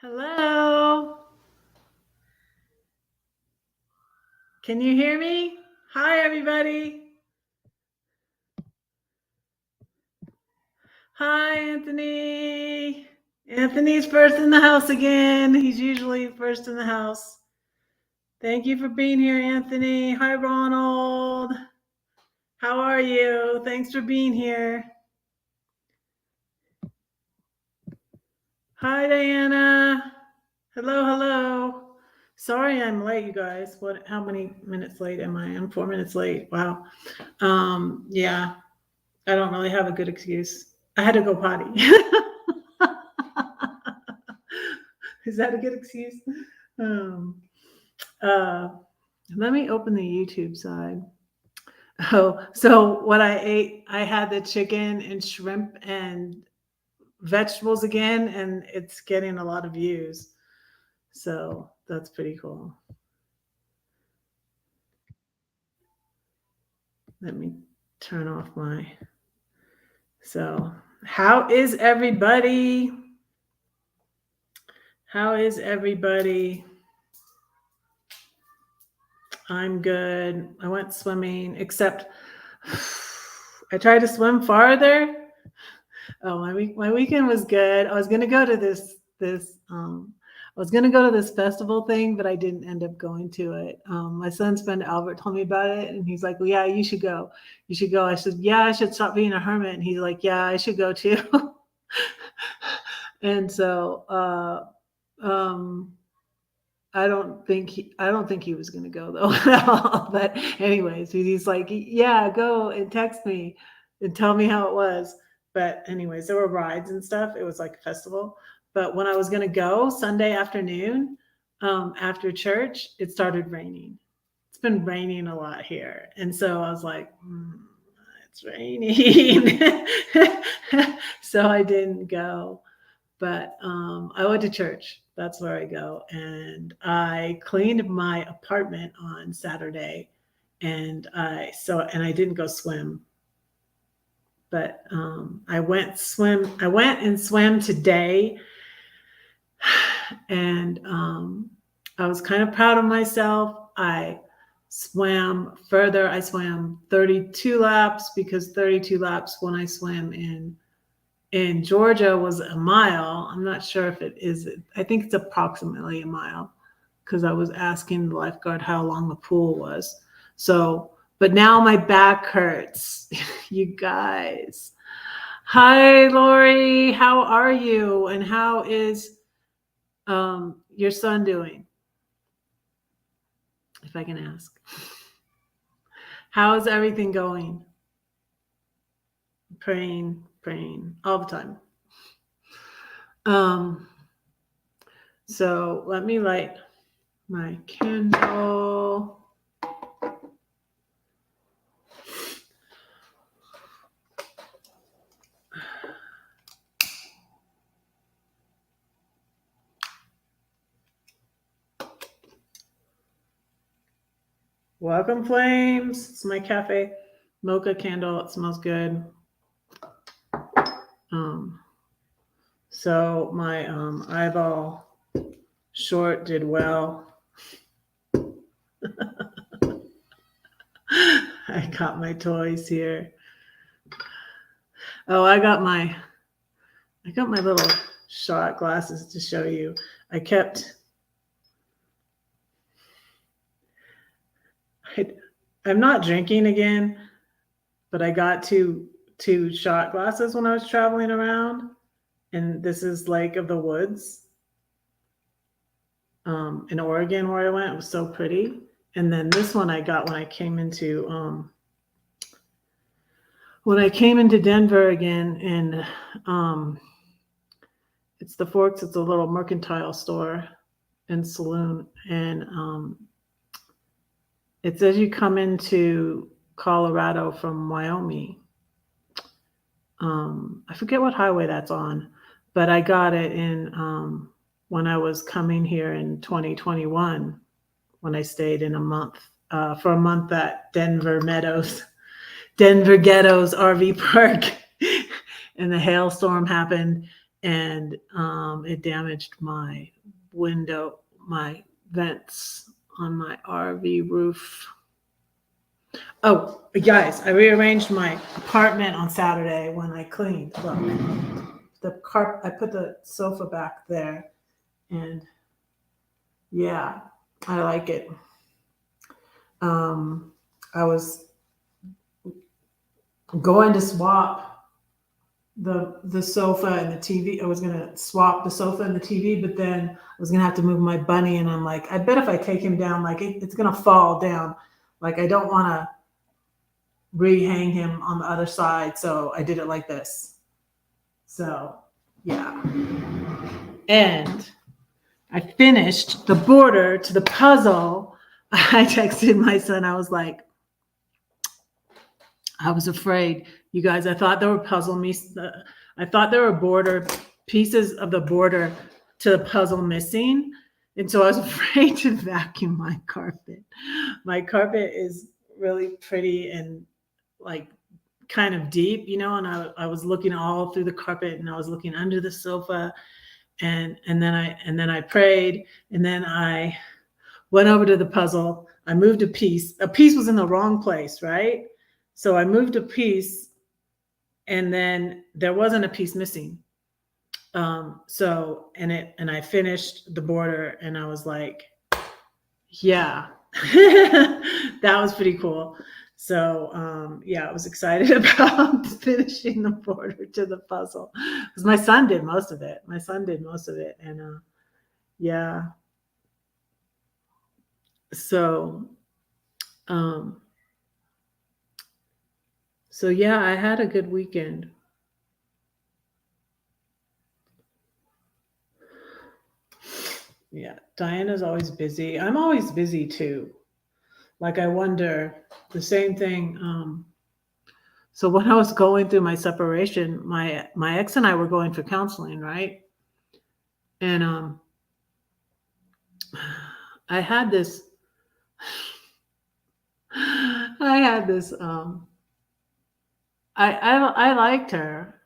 Hello. Can you hear me? Hi, everybody. Hi, Anthony. Anthony's first in the house again. He's usually first in the house. Thank you for being here, Anthony. Hi, Ronald. How are you? Thanks for being here. Hi, Diana. Hello. Sorry I'm late, you guys. How many minutes late am I? I'm 4 minutes late. Wow. Yeah. I don't really have a good excuse. I had to go potty. Is that a good excuse? Um, uh, Let me open the YouTube side. Oh, so what I ate, I had the chicken and shrimp and vegetables again, and it's getting a lot of views. So that's pretty cool. Let me turn off my. So, how is everybody? How is everybody? I'm good. I went swimming, except I tried to swim farther. Oh, my weekend was good. I was gonna go to I was gonna go to this festival thing, but I didn't end up going to it. My son's friend Albert told me about it, and he's like, "Well, yeah, you should go. You should go." I said, "Yeah, I should stop being a hermit." And he's like, "Yeah, I should go too." And so, um, I don't think he was gonna go though at all. But anyways, he's like, yeah, go and text me and tell me how it was. But anyways, there were rides and stuff. It was like a festival. But when I was gonna go Sunday afternoon, after church, it started raining. It's been raining a lot here. And so I was like, it's raining. So I didn't go. But I went to church. That's where I go. And I cleaned my apartment on Saturday, and I didn't go swim, but I went swim. I went and swam today, and I was kind of proud of myself. I swam further. I swam 32 laps because 32 laps when I swam in Georgia was a mile. I'm not sure if it is. I think it's approximately a mile because I was asking the lifeguard how long the pool was. So, but now my back hurts. You guys. Hi, Lori. How are you? And how is your son doing? If I can ask. How is everything going? Praying all the time. So let me light my candle. Welcome, Flames. It's my cafe mocha candle. It smells good. So my eyeball short did well. I got my toys here. Oh, I got my little shot glasses to show you. I'm not drinking again, but I got two shot glasses when I was traveling around, and this is Lake of the Woods in Oregon where I went. It was so pretty. And then this one I got when I came into Denver again, and it's the Forks. It's a little mercantile store and saloon, and it's as you come into Colorado from Wyoming. I forget what highway that's on, but I got it in when I was coming here in 2021, when I stayed in for a month at Denver Ghettos RV Park, and the hailstorm happened, and it damaged my window, my vents on my RV roof. Oh, guys, I rearranged my apartment on Saturday when I cleaned. Look, I put the sofa back there, and yeah, I like it. I was going to swap the sofa and the TV. I was gonna swap the sofa and the TV, but then I was gonna have to move my bunny, and I'm like, I bet if I take him down, like it's gonna fall down. Like I don't want to rehang him on the other side, so I did it like this. So yeah, and I finished the border to the puzzle. I texted my son. I was like, I was afraid, you guys. I thought there were I thought there were border pieces of the border to the puzzle missing, and so I was afraid to vacuum my carpet. My carpet is really pretty and like kind of deep, and I was looking all through the carpet, and I was looking under the sofa, and then I prayed, and then I went over to the puzzle. I moved a piece. A piece was in the wrong place, right? So I moved a piece, and then there wasn't a piece missing. And I finished the border, and I was like, yeah, that was pretty cool. So yeah, I was excited about finishing the border to the puzzle because my son did most of it. And yeah. So so yeah, I had a good weekend. Yeah, Diana's always busy. I'm always busy too. Like I wonder the same thing. So when I was going through my separation, my ex and I were going for counseling, right? And I had this I had this I liked her,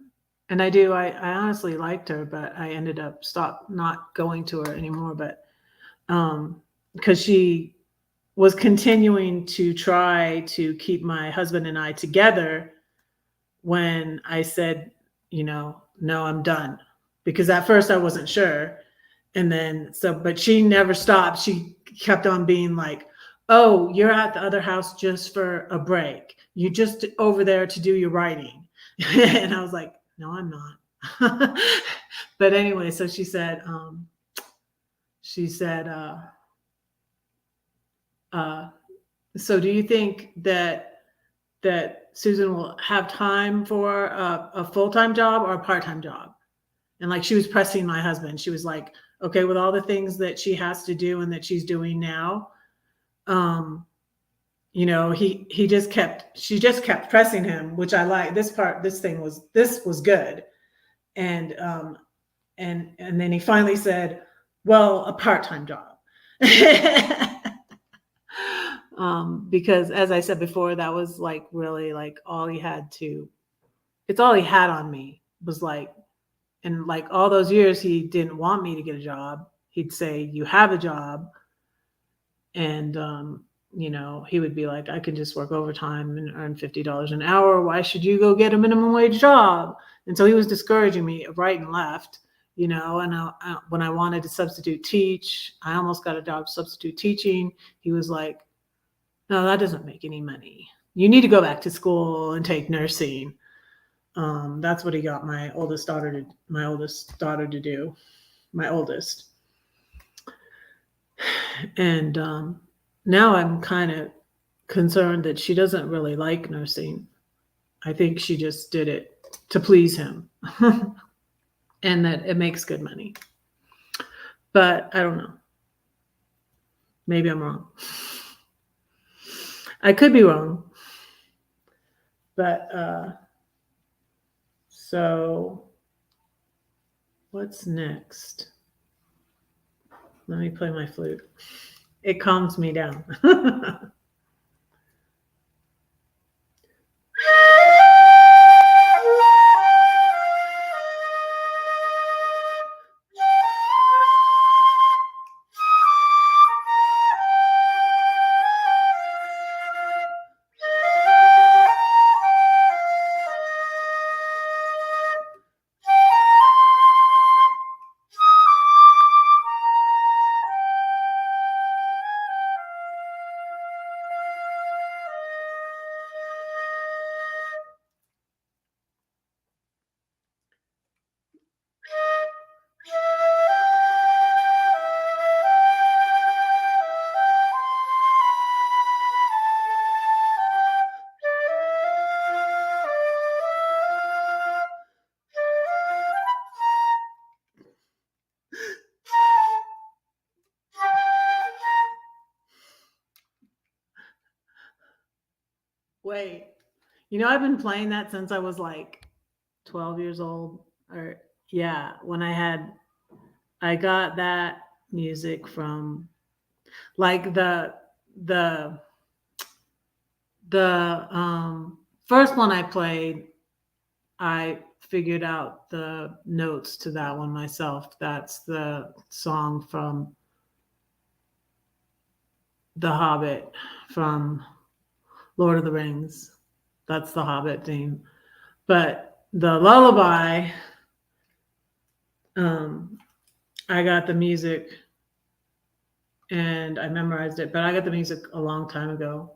and I do. I honestly liked her, but I ended up not going to her anymore. But because she was continuing to try to keep my husband and I together when I said, no, I'm done. Because at first I wasn't sure. And then but she never stopped. She kept on being like, oh, you're at the other house just for a break. You just over there to do your writing. And I was like, no, I'm not. But anyway, so she said, so do you think that Susan will have time for a full-time job or a part-time job? And like she was pressing my husband. She was like, okay, with all the things that she has to do and that she's doing now, she just kept pressing him, which I like. This was good. And then he finally said, well, a part-time job. Because as I said before, that was like really like it's all he had on me was like, and like all those years he didn't want me to get a job. He'd say, you have a job. And, he would be like, I can just work overtime and earn $50 an hour. Why should you go get a minimum wage job? And so he was discouraging me right and left, and when I wanted to substitute teach, I almost got a job substitute teaching. He was like, no, that doesn't make any money. You need to go back to school and take nursing. That's what he got my oldest daughter to do. My oldest. And now I'm kind of concerned that she doesn't really like nursing. I think she just did it to please him. And that it makes good money. But I don't know. Maybe I'm wrong. I could be wrong. But so what's next? Let me play my flute. It calms me down. Wait, I've been playing that since I was like 12 years old. Or, yeah, I got that music from like the, the first one I played, I figured out the notes to that one myself. That's the song from The Hobbit, from Lord of the Rings. That's the Hobbit theme. But the lullaby, um, I got the music and I memorized it, but I got the music a long time ago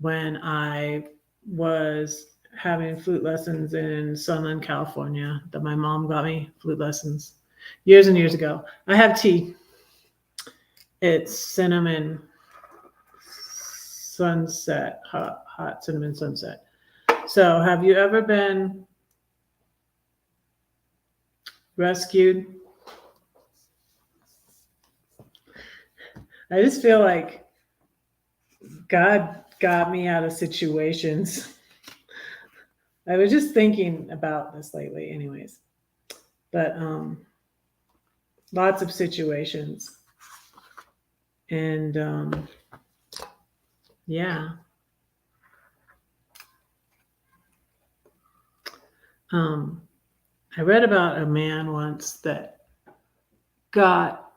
when I was having flute lessons in Sunland, California, that my mom got me flute lessons years and years ago. I have tea. It's cinnamon sunset, hot cinnamon sunset. So, have you ever been rescued? I just feel like God got me out of situations. I was just thinking about this lately, anyways. But lots of situations. And yeah. I read about a man once that got,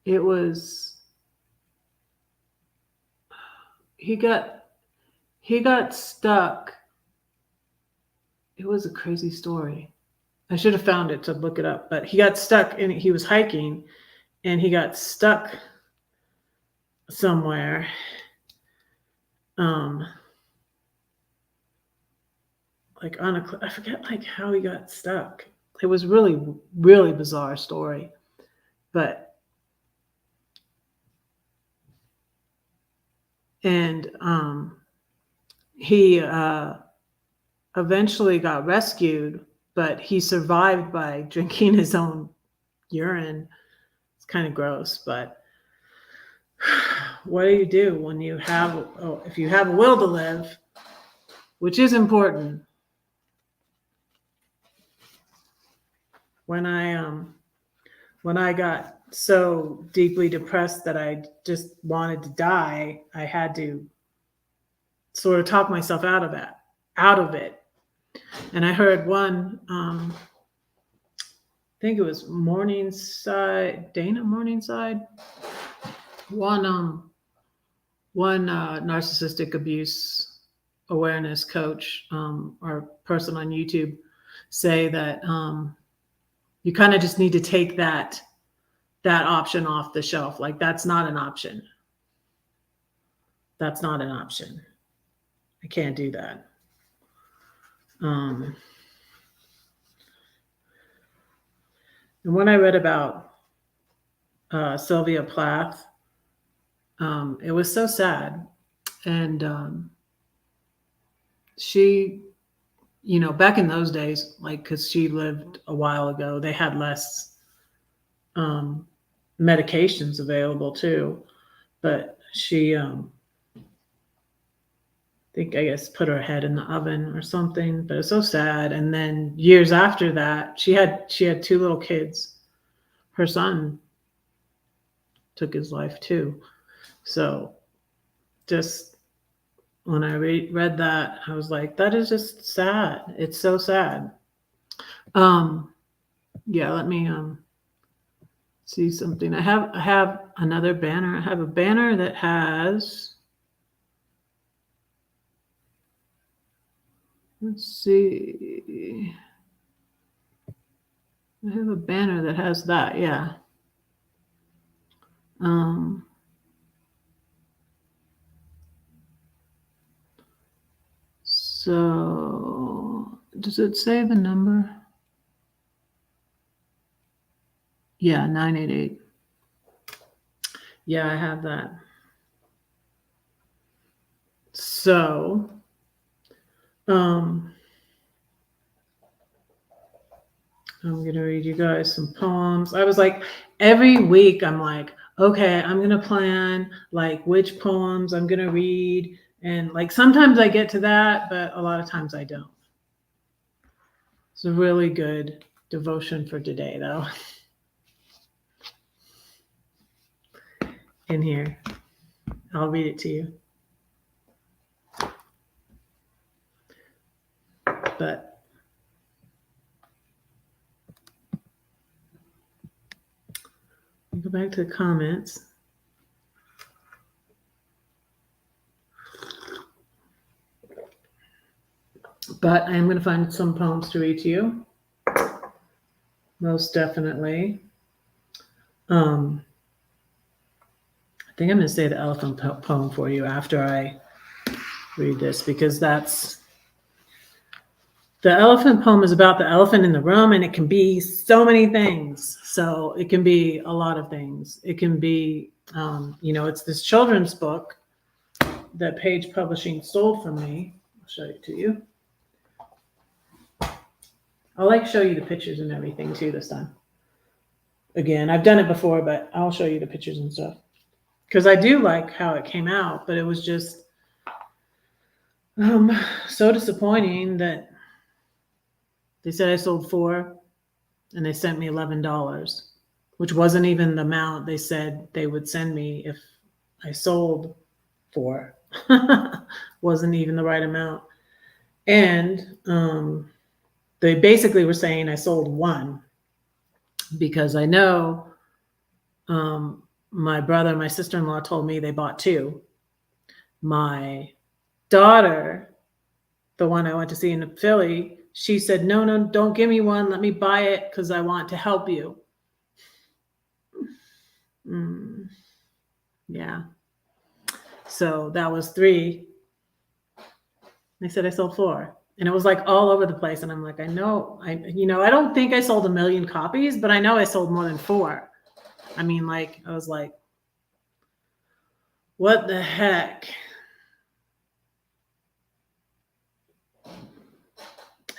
it was, he got stuck. It was a crazy story. I should have found it to look it up, but he got stuck and he was hiking and he got stuck somewhere. Like on a, I forget like how he got stuck. It was really, really bizarre story, but, and he eventually got rescued, but he survived by drinking his own urine. It's kind of gross, but what do you do when you have, if you have a will to live, which is important. When I got so deeply depressed that I just wanted to die, I had to sort of talk myself out of it. And I heard one, I think it was Dana Morningside, one narcissistic abuse awareness coach or person on YouTube say that you kind of just need to take that option off the shelf. Like that's not an option. That's not an option. I can't do that. And when I read about Sylvia Plath, it was so sad. And she, back in those days, like, because she lived a while ago, they had less medications available too. But she, I guess, put her head in the oven or something. But it's so sad. And then years after that, she had 2 little kids. Her son took his life too. So just when I read that, I was like, that is just sad. It's so sad. Yeah, let me see something. I have another banner. I have a banner that has, let's see. I have a banner that has that, yeah. So does it say the number? Yeah, 988. Yeah, I have that. So, I'm going to read you guys some poems. I was like, every week I'm like, okay, I'm going to plan like which poems I'm going to read. And like sometimes I get to that, but a lot of times I don't. It's a really good devotion for today, though. In here, I'll read it to you. But go back to the comments. But I am going to find some poems to read to you. Most definitely. I think I'm going to say the elephant poem for you after I read this, because that's the elephant poem is about the elephant in the room, and it can be so many things. So it can be a lot of things. It can be, it's this children's book that Page Publishing sold from me. I'll show it to you. I'll show you the pictures and everything too this time. Again, I've done it before, but I'll show you the pictures and stuff. Because I do like how it came out, but it was just so disappointing that they said I sold 4 and they sent me $11, which wasn't even the amount they said they would send me if I sold 4. Wasn't even the right amount. And they basically were saying I sold 1, because I know my brother and my sister-in-law told me they bought 2. My daughter, the one I went to see in Philly, she said, no, don't give me 1. Let me buy it because I want to help you. Yeah. So that was 3. They said I sold 4. And it was like all over the place. And I'm like, I know, I don't think I sold 1 million copies, but I know I sold more than 4. I mean, I was like, what the heck?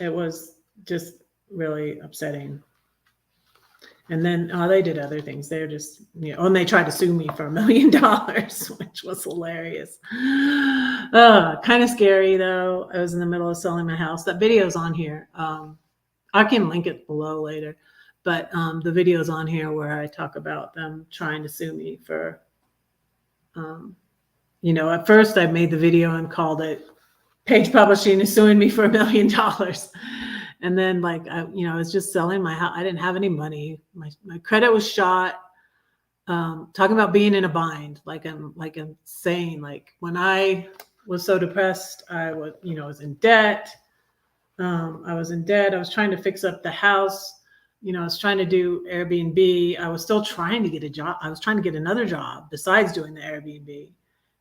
It was just really upsetting. And then they did other things. They're just, and they tried to sue me for $1 million, which was hilarious. Kind of scary though. I was in the middle of selling my house. That video's on here. I can link it below later, but the video's on here where I talk about them trying to sue me for, at first I made the video and called it Page Publishing is suing me for $1 million. And then I was just selling my house. I didn't have any money. My credit was shot. Talking about being in a bind, I'm saying, when I was so depressed, I was, was in debt. I was in debt. I was trying to fix up the house. I was trying to do Airbnb. I was still trying to get a job. I was trying to get another job besides doing the Airbnb.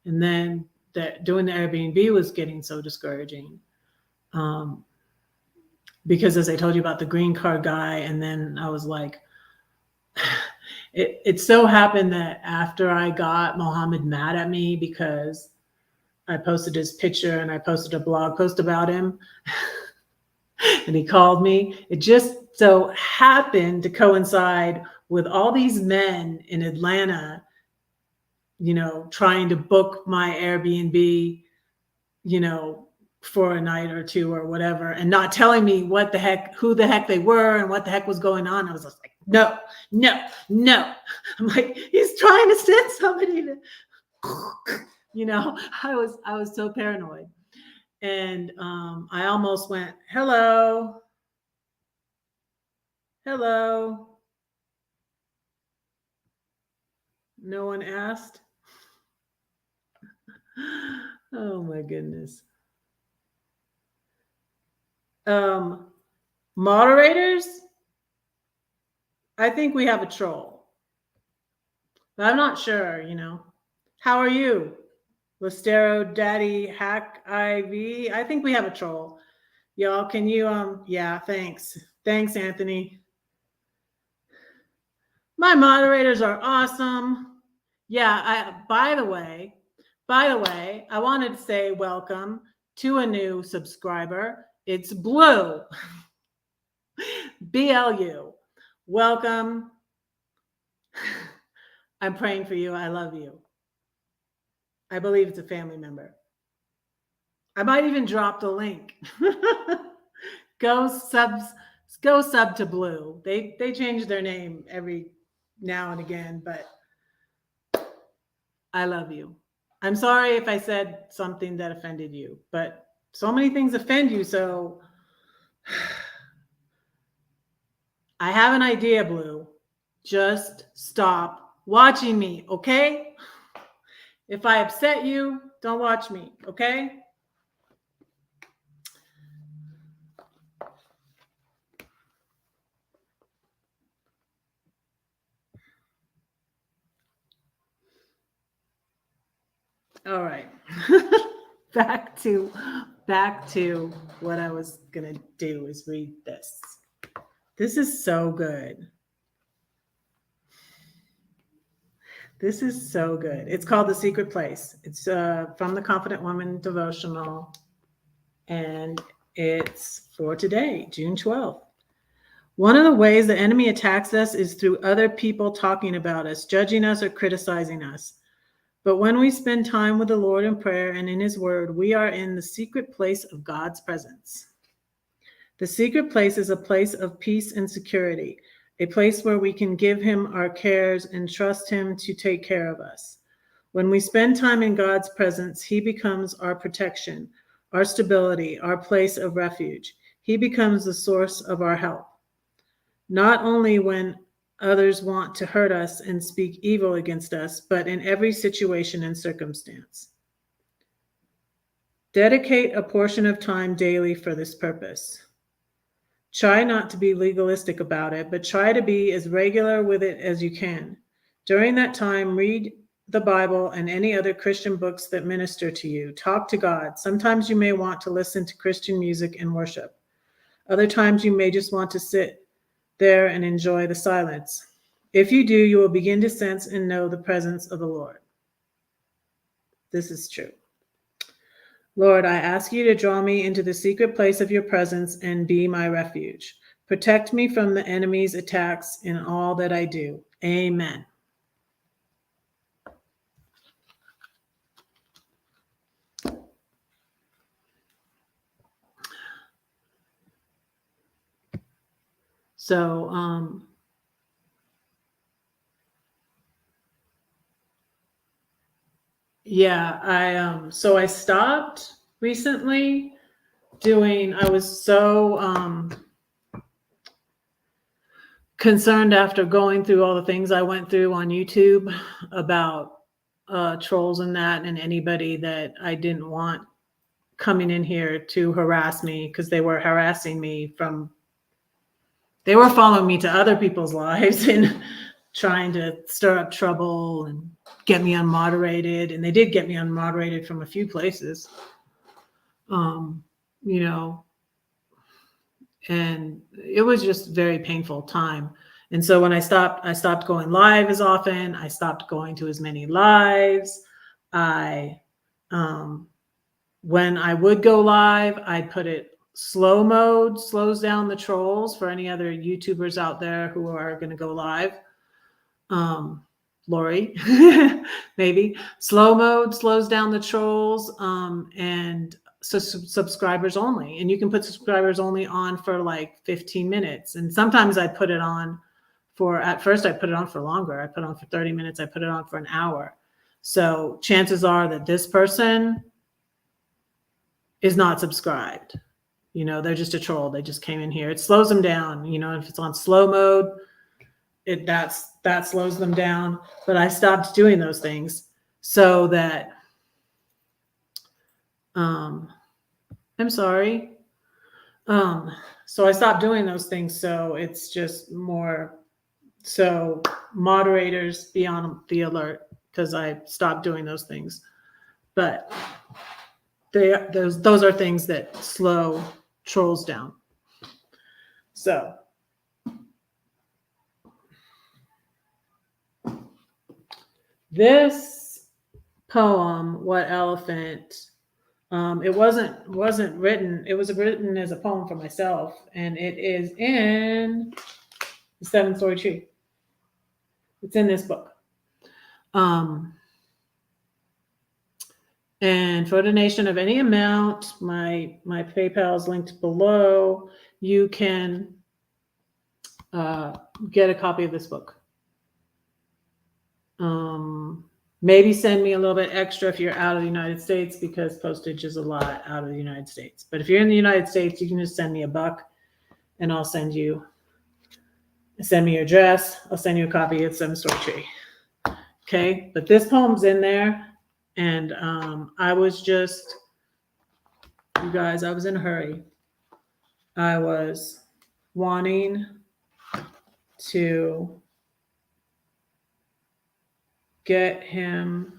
And then doing the Airbnb was getting so discouraging. Because as I told you about the green card guy, and then I was like, it so happened that after I got Mohammed mad at me because I posted his picture and I posted a blog post about him and he called me, it just so happened to coincide with all these men in Atlanta, trying to book my Airbnb, for a night or 2 or whatever, and not telling me who the heck they were and what the heck was going on. I was just like, no. I'm like, he's trying to send somebody to, I was so paranoid. And I almost went, hello. No one asked. Oh my goodness. Moderators, I think we have a troll, but I'm not sure, How are you? Listero Daddy Hack IV. I think we have a troll. Y'all, can you, yeah, thanks. Thanks, Anthony. My moderators are awesome. Yeah, by the way, I wanted to say welcome to a new subscriber. It's Blue. BLU. Welcome. I'm praying for you. I love you. I believe it's a family member. I might even drop the link. Go sub to Blue. They change their name every now and again, but I love you. I'm sorry if I said something that offended you, but so many things offend you, so I have an idea, Blue. Just stop watching me, okay? If I upset you, don't watch me, okay? All right. back to what I was going to do is read this. This is so good. This is so good. It's called The Secret Place. It's from the Confident Woman devotional, and it's for today, June 12th. One of the ways the enemy attacks us is through other people talking about us, judging us, or criticizing us. But when we spend time with the Lord in prayer and in His Word, we are in the secret place of God's presence. The secret place is a place of peace and security, a place where we can give Him our cares and trust Him to take care of us. When we spend time in God's presence, He becomes our protection, our stability, our place of refuge. He becomes the source of our help. Not only when others want to hurt us and speak evil against us, but in every situation and circumstance. Dedicate a portion of time daily for this purpose. Try not to be legalistic about it, but try to be as regular with it as you can. During that time, read the Bible and any other Christian books that minister to you. Talk to God. Sometimes you may want to listen to Christian music and worship. Other times you may just want to sit there and enjoy the silence. If you do, you will begin to sense and know the presence of the Lord. This is true. Lord, I ask you to draw me into the secret place of your presence and be my refuge. Protect me from the enemy's attacks in all that I do. Amen. So, I stopped recently I was so concerned after going through all the things I went through on YouTube about trolls and that, and anybody that I didn't want coming in here to harass me, because they were harassing me they were following me to other people's lives and trying to stir up trouble and get me unmoderated. And they did get me unmoderated from a few places, and it was just a very painful time. And so when I stopped going live as often. I stopped going to as many lives. When I would go live, I'd put it slow mode, slows down the trolls for any other YouTubers out there who are going to go live. Lori, maybe. Slow mode slows down the trolls, and so subscribers only. And you can put subscribers only on for like 15 minutes. And sometimes I put it on at first I put it on for longer. I put it on for 30 minutes. I put it on for an hour. So chances are that this person is not subscribed. They're just a troll. They just came in here. It slows them down. If it's on slow mode, that slows them down. But I stopped doing those things so that I'm sorry. So I stopped doing those things. So it's just more so moderators be on the alert, because I stopped doing those things. But those are things that slow trolls down. So this poem, What Elephant, it wasn't written. It was written as a poem for myself, and it is in the 7-Story Tree. It's in this book. And for a donation of any amount, my PayPal is linked below. You can get a copy of this book. Maybe send me a little bit extra if you're out of the United States, because postage is a lot out of the United States. But if you're in the United States, you can just send me $1 and I'll send me your address. I'll send you a copy of Seven Story Tree. Okay. But this poem's in there. And I was in a hurry. I was wanting to I'm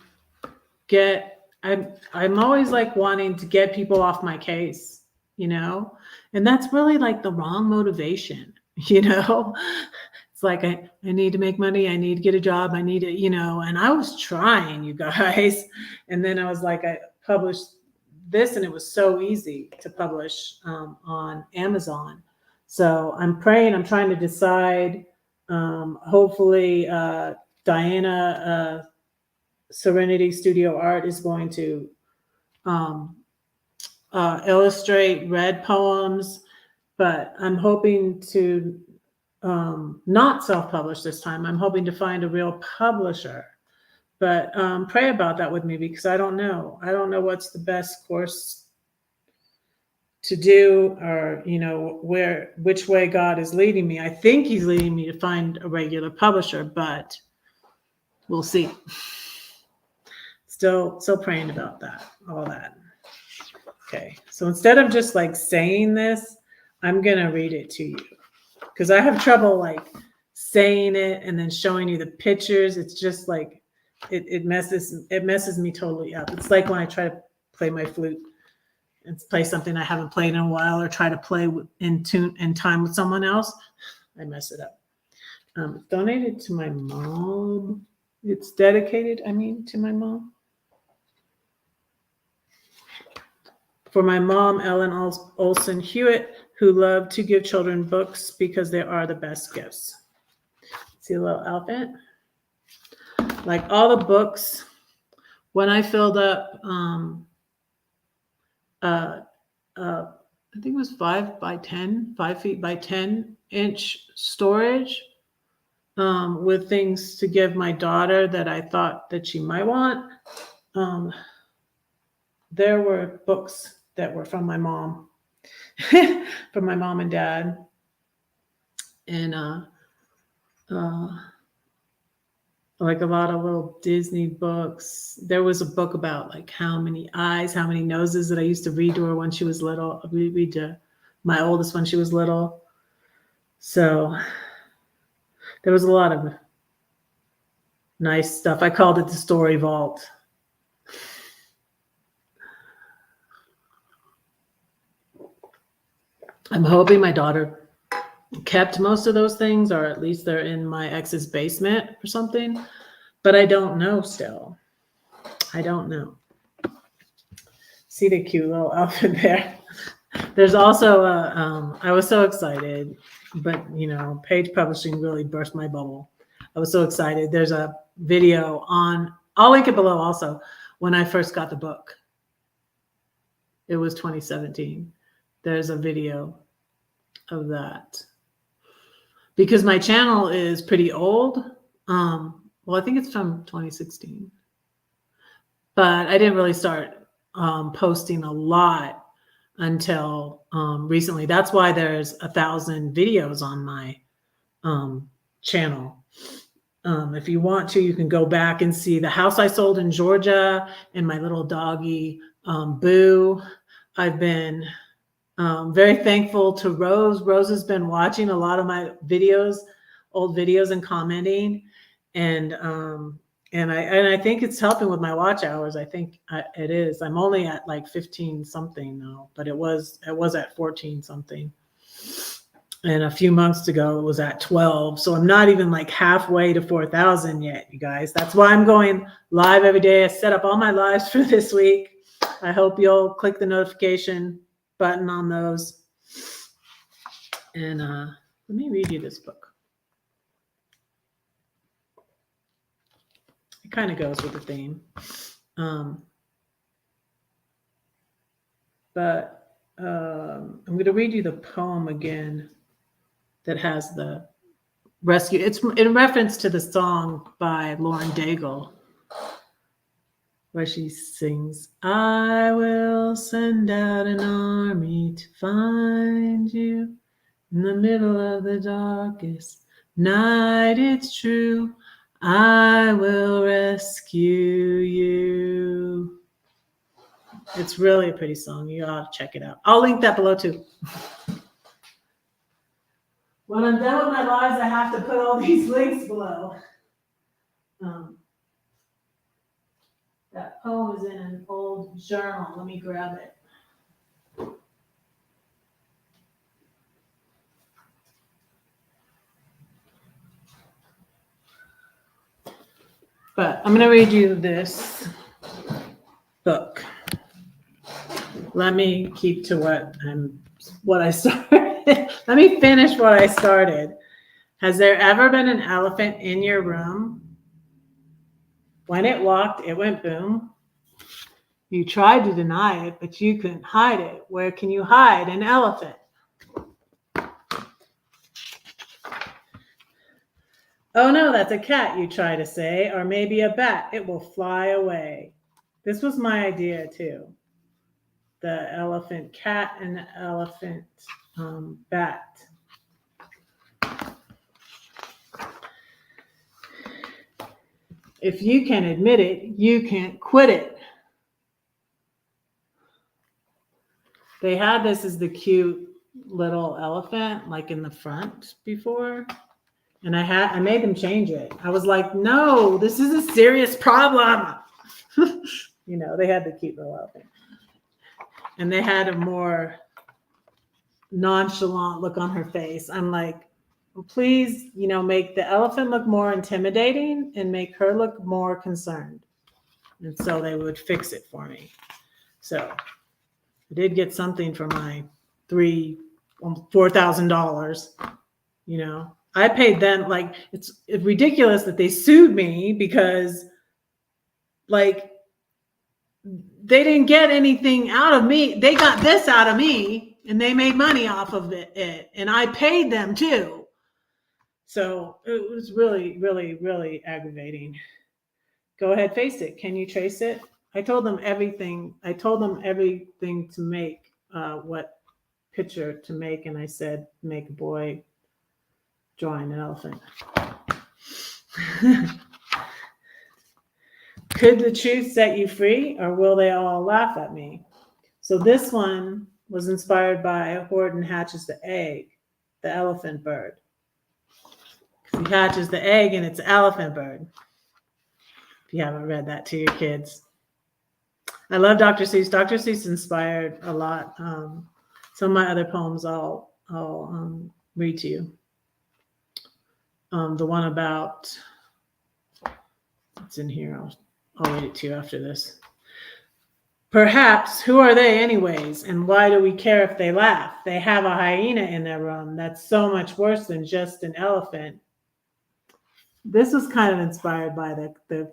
always like wanting to get people off my case, and that's really like the wrong motivation, It's like, I need to make money. I need to get a job. I need to, and I was trying, you guys. And then I was like, I published this and it was so easy to publish on Amazon. So I'm trying to decide, hopefully Diana Serenity Studio Art is going to illustrate red poems, but I'm hoping to not self-publish this time. I'm hoping to find a real publisher, but pray about that with me, because I don't know what's the best course to do, or which way God is leading me. I think he's leading me to find a regular publisher, but we'll see. Still praying about all that. Okay, so instead of just like saying this, I'm gonna read it to you, because I have trouble like saying it and then showing you the pictures. It's just like it messes me totally up. It's like when I try to play my flute and play something I haven't played in a while, or try to play in time with someone else, I mess it up. It's donated to my mom. It's dedicated, to my mom. For my mom, Ellen Olson Hewitt, who loved to give children books because they are the best gifts. See a little elephant? Like all the books, when I filled up, I think it was 5 feet by 10 inch storage, with things to give my daughter that I thought that she might want. There were books that were from my mom, from my mom and dad. And like a lot of little Disney books. There was a book about like how many eyes, how many noses, that I used to read to her when she was little. Read to my oldest when she was little. So there was a lot of nice stuff. I called it the Story Vault. I'm hoping my daughter kept most of those things, or at least they're in my ex's basement or something. But I don't know still. I don't know. See the cute little outfit there. There's also I was so excited, but Page Publishing really burst my bubble. I was so excited. There's a video I'll link it below also, when I first got the book. It was 2017. There's a video of that, because my channel is pretty old. Well, I think it's from 2016, but I didn't really start posting a lot until recently. That's why there's 1,000 videos on my channel. If you want to, you can go back and see the house I sold in Georgia and my little doggy, Boo. I've been very thankful to Rose. Rose has been watching a lot of my videos, old videos, and commenting. And I think it's helping with my watch hours. I think it is. I'm only at like 15 something now, but it was at 14 something. And a few months ago, it was at 12. So I'm not even like halfway to 4,000 yet, you guys. That's why I'm going live every day. I set up all my lives for this week. I hope you'll click the notification button on those. And let me read you this book. kind of goes with the theme. But I'm going to read you the poem again that has the rescue. It's in reference to the song by Lauren Daigle, where she sings, I will send out an army to find you in the middle of the darkest night. It's true, I will rescue you. It's really a pretty song. You ought to check it out. I'll link that below too. When I'm done with my lives, I have to put all these links below. That poem is in an old journal. Let me grab it. But I'm going to read you this book. Let me keep to what I started. Let me finish what I started. Has there ever been an elephant in your room? When it walked, it went boom. You tried to deny it, but you couldn't hide it. Where can you hide an elephant? Oh no, that's a cat, you try to say, or maybe a bat. It will fly away. This was my idea too. The elephant cat and the elephant bat. If you can admit it, you can't quit it. They had this as the cute little elephant, like in the front before. And I made them change it. I was like, no, this is a serious problem. They had the cute little elephant. And they had a more nonchalant look on her face. I'm like, well, please, make the elephant look more intimidating and make her look more concerned. And so they would fix it for me. So I did get something for my $4,000. I paid them, like, it's ridiculous that they sued me because, like, they didn't get anything out of me. They got this out of me and they made money off of it. And I paid them too. So it was really, really, really aggravating. Go ahead, face it. Can you trace it? I told them everything. I told them everything to make, what picture to make. And I said, make a boy drawing an elephant. Could the truth set you free, or will they all laugh at me? So this one was inspired by Horton hatches the egg, the elephant bird. He hatches the egg and it's an elephant bird. If you haven't read that to your kids. I love Dr. Seuss. Dr. Seuss inspired a lot. Some of my other poems I'll read to you. The one about, it's in here. I'll read it to you after this. Perhaps, who are they anyways? And why do we care if they laugh? They have a hyena in their room. That's so much worse than just an elephant. This was kind of inspired by the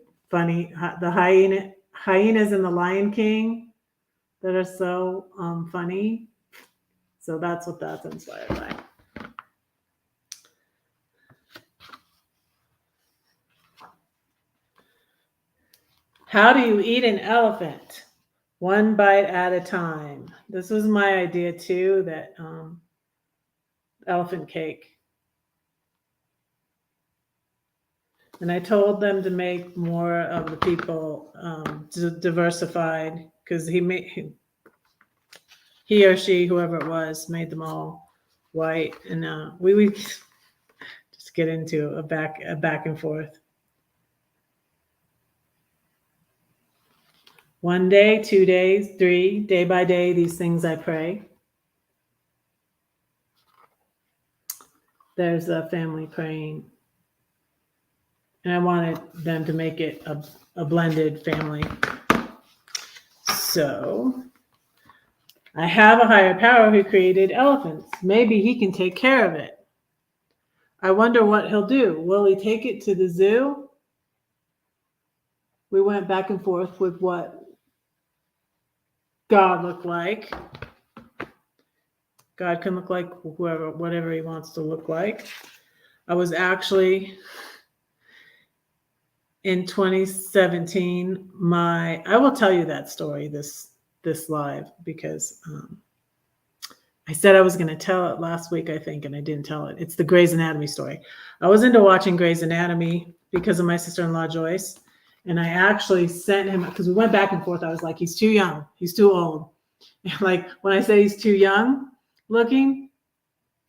hyenas in the Lion King that are so funny. So that's what that's inspired by. How do you eat an elephant? One bite at a time. This was my idea too, that elephant cake. And I told them to make more of the people diversified, because he or she, whoever it was, made them all white. And we would just get into a back and forth. 1 day, 2 days, 3, day by day, these things I pray. There's a family praying. And I wanted them to make it a blended family. So I have a higher power who created elephants. Maybe he can take care of it. I wonder what he'll do. Will he take it to the zoo? we went back and forth with what God looked like. God can look like whatever he wants to look like. I was actually in 2017, I will tell you that story this live, because I said I was going to tell it last week, I think, and I didn't tell it. It's the Grey's Anatomy story. I was into watching Grey's Anatomy because of my sister-in-law, Joyce. And I actually sent him, because we went back and forth. I was like, he's too young. He's too old. And like, when I say he's too young looking,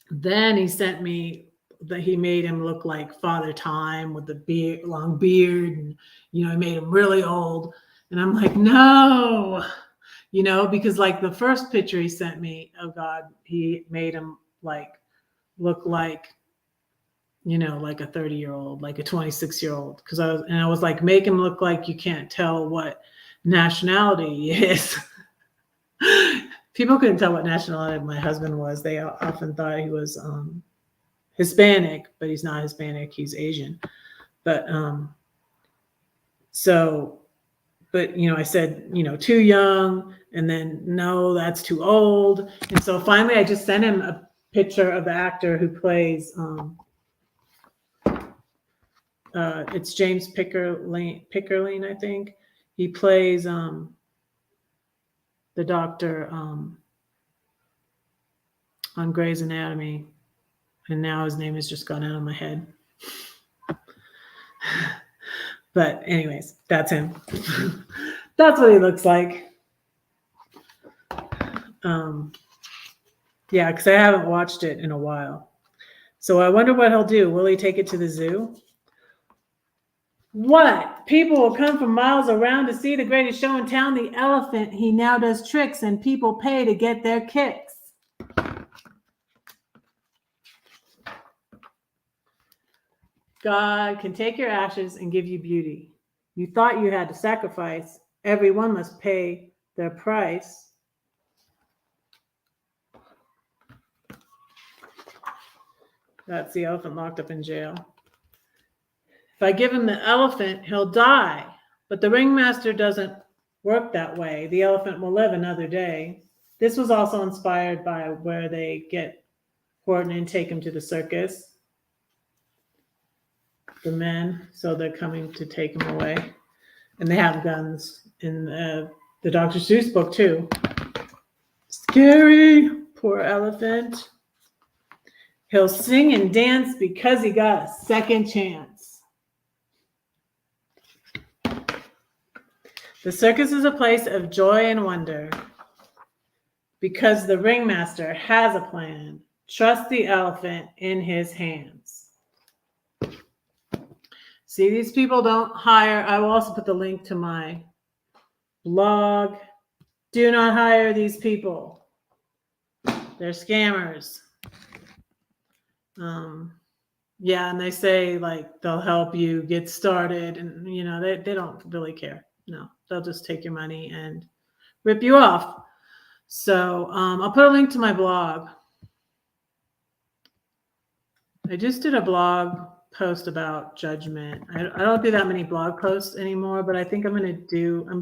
then he sent me that he made him look like Father Time with the long beard. And, he made him really old. And I'm like, no. Because like the first picture he sent me, oh God, he made him look like, like a 30-year-old, like a 26-year-old. I was like, make him look like you can't tell what nationality he is. People couldn't tell what nationality my husband was. They often thought he was Hispanic, but he's not Hispanic. He's Asian. But I said, too young, and then no, that's too old. And so finally I just sent him a picture of the actor who plays, it's James Pickerling, I think. He plays the doctor on Grey's Anatomy, and now his name has just gone out of my head. But anyways, that's him. That's what he looks like. Yeah, because I haven't watched it in a while. So I wonder what he'll do. Will he take it to the zoo? What? People will come from miles around to see the greatest show in town, the elephant. He now does tricks, and people pay to get their kicks. God can take your ashes and give you beauty. You thought you had to sacrifice. Everyone must pay their price. That's the elephant locked up in jail. If I give him the elephant, he'll die. But the ringmaster doesn't work that way. The elephant will live another day. This was also inspired by where they get Horton and take him to the circus. The men, so they're coming to take him away. And they have guns in the Dr. Seuss book too. Scary, poor elephant. He'll sing and dance because he got a second chance. The circus is a place of joy and wonder because the ringmaster has a plan. Trust the elephant in his hands. See, these people don't hire. I will also put the link to my blog. Do not hire these people. They're scammers. Yeah, and they say they'll help you get started, and they don't really care. No, they'll just take your money and rip you off. So I'll put a link to my blog. I just did a blog post about judgment. I don't do that many blog posts anymore, but I think I'm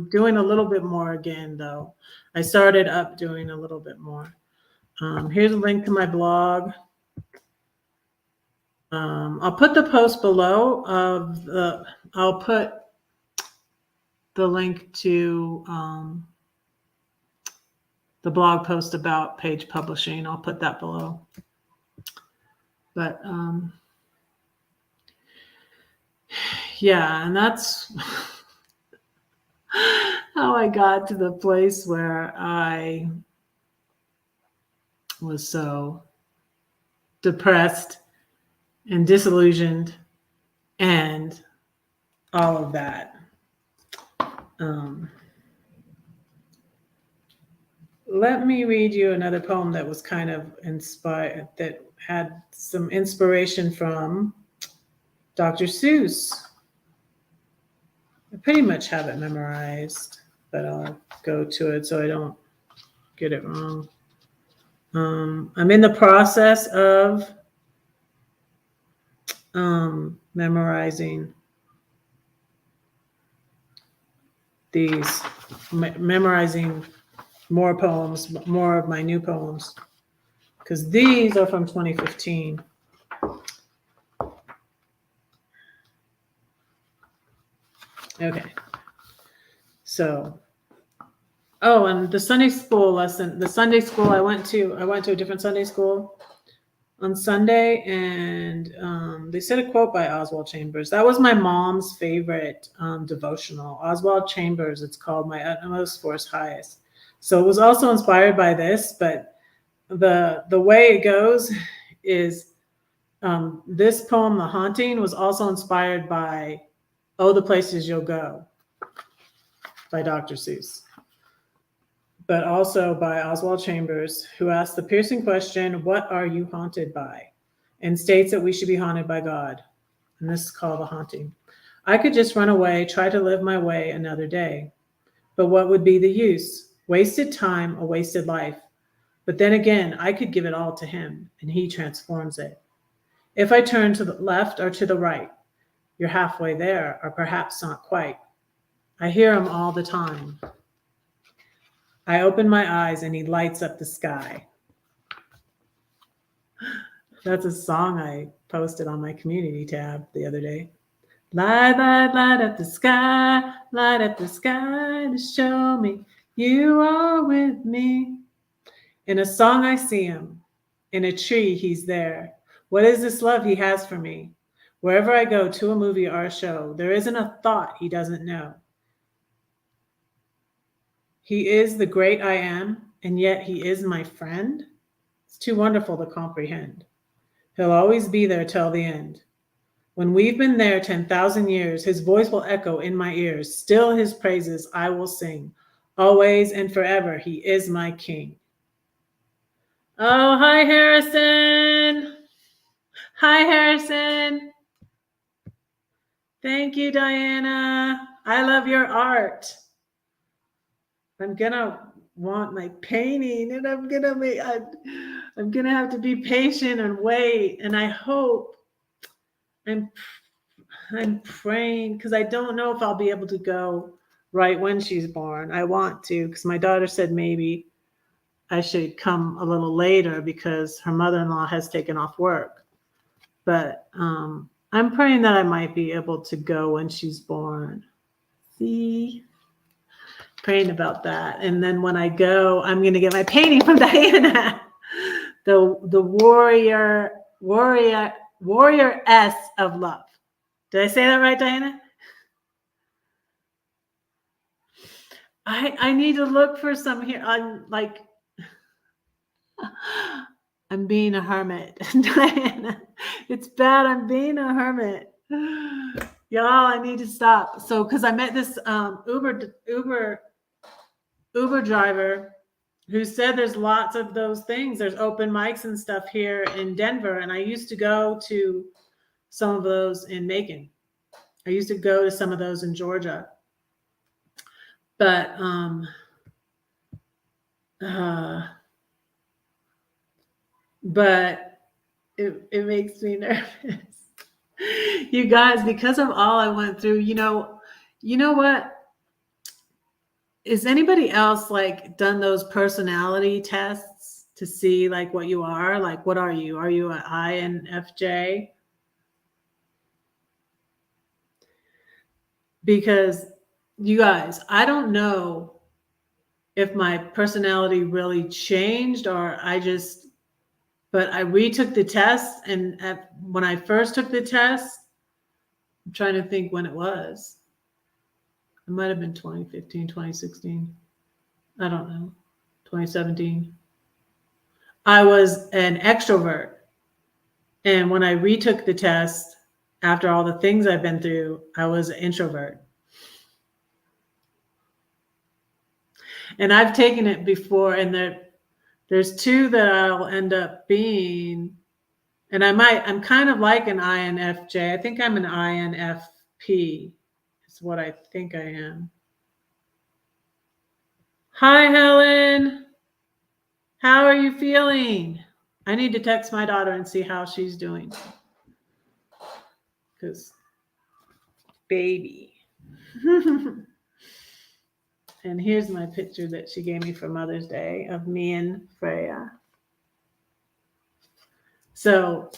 doing a little bit more again, though. I started up doing a little bit more. Here's a link to my blog. I'll put the post below I'll put the link to the blog post about Page Publishing. I'll put that below. But yeah, and that's how I got to the place where I was so depressed and disillusioned and all of that. Let me read you another poem that was kind of inspired, that had some inspiration from Dr. Seuss. I pretty much have it memorized, but I'll go to it so I don't get it wrong. I'm in the process of memorizing these, memorizing more poems, more of my new poems, because these are from 2015. Okay. So, oh, and the Sunday school lesson, the Sunday school I went to a different Sunday school on Sunday, and they said a quote by Oswald Chambers. That was my mom's favorite devotional. Oswald Chambers, it's called My Utmost Force Highest. So it was also inspired by this, but the way it goes is this poem, The Haunting, was also inspired by Oh, the Places You'll Go by Dr. Seuss, but also by Oswald Chambers, who asked the piercing question, what are you haunted by? And states that we should be haunted by God. And this is called The Haunting. I could just run away, try to live my way another day. But what would be the use? Wasted time, a wasted life. But then again, I could give it all to him, and he transforms it. If I turn to the left or to the right, you're halfway there, or perhaps not quite. I hear him all the time. I open my eyes and he lights up the sky. That's a song I posted on my community tab the other day. Light, light, light up the sky to show me you are with me. In a song I see him, in a tree he's there. What is this love he has for me? Wherever I go, to a movie or a show, there isn't a thought he doesn't know. He is the great I am, and yet he is my friend. It's too wonderful to comprehend. He'll always be there till the end. When we've been there 10,000 years, his voice will echo in my ears. Still his praises I will sing. Always and forever, he is my king. Oh, hi, Harrison. Hi, Harrison. Thank you, Diana. I love your art. I'm gonna want my painting, and I'm gonna have to be patient and wait. And I hope I'm praying, because I don't know if I'll be able to go right when she's born. I want to, because my daughter said maybe I should come a little later because her mother-in-law has taken off work. But I'm praying that I might be able to go when she's born. See? Praying about that. And then when I go, I'm going to get my painting from Diana. The warrior S of love. Did I say that right, Diana? I need to look for some here. I'm being a hermit, Diana. It's bad. I'm being a hermit. Y'all, I need to stop. So, because I met this Uber driver who said there's lots of those things. There's open mics and stuff here in Denver, and I used to go to some of those in Macon. I used to go to some of those in Georgia. But it makes me nervous. You guys, because of all I went through, you know what? Is anybody else like done those personality tests to see like what you are? Like, what are you? Are you an INFJ? Because you guys, I don't know if my personality really changed or but I retook the test. And when I first took the test, I'm trying to think when it was. It might have been 2015, 2016. I don't know. 2017. I was an extrovert. And when I retook the test, after all the things I've been through, I was an introvert. And I've taken it before, and there's two that I'll end up being. And I'm kind of like an INFJ. I think I'm an INFP. Is what I think I am. Hi, Helen. How are you feeling? I need to text my daughter and see how she's doing. Because baby. And here's my picture that she gave me for Mother's Day of me and Freya. So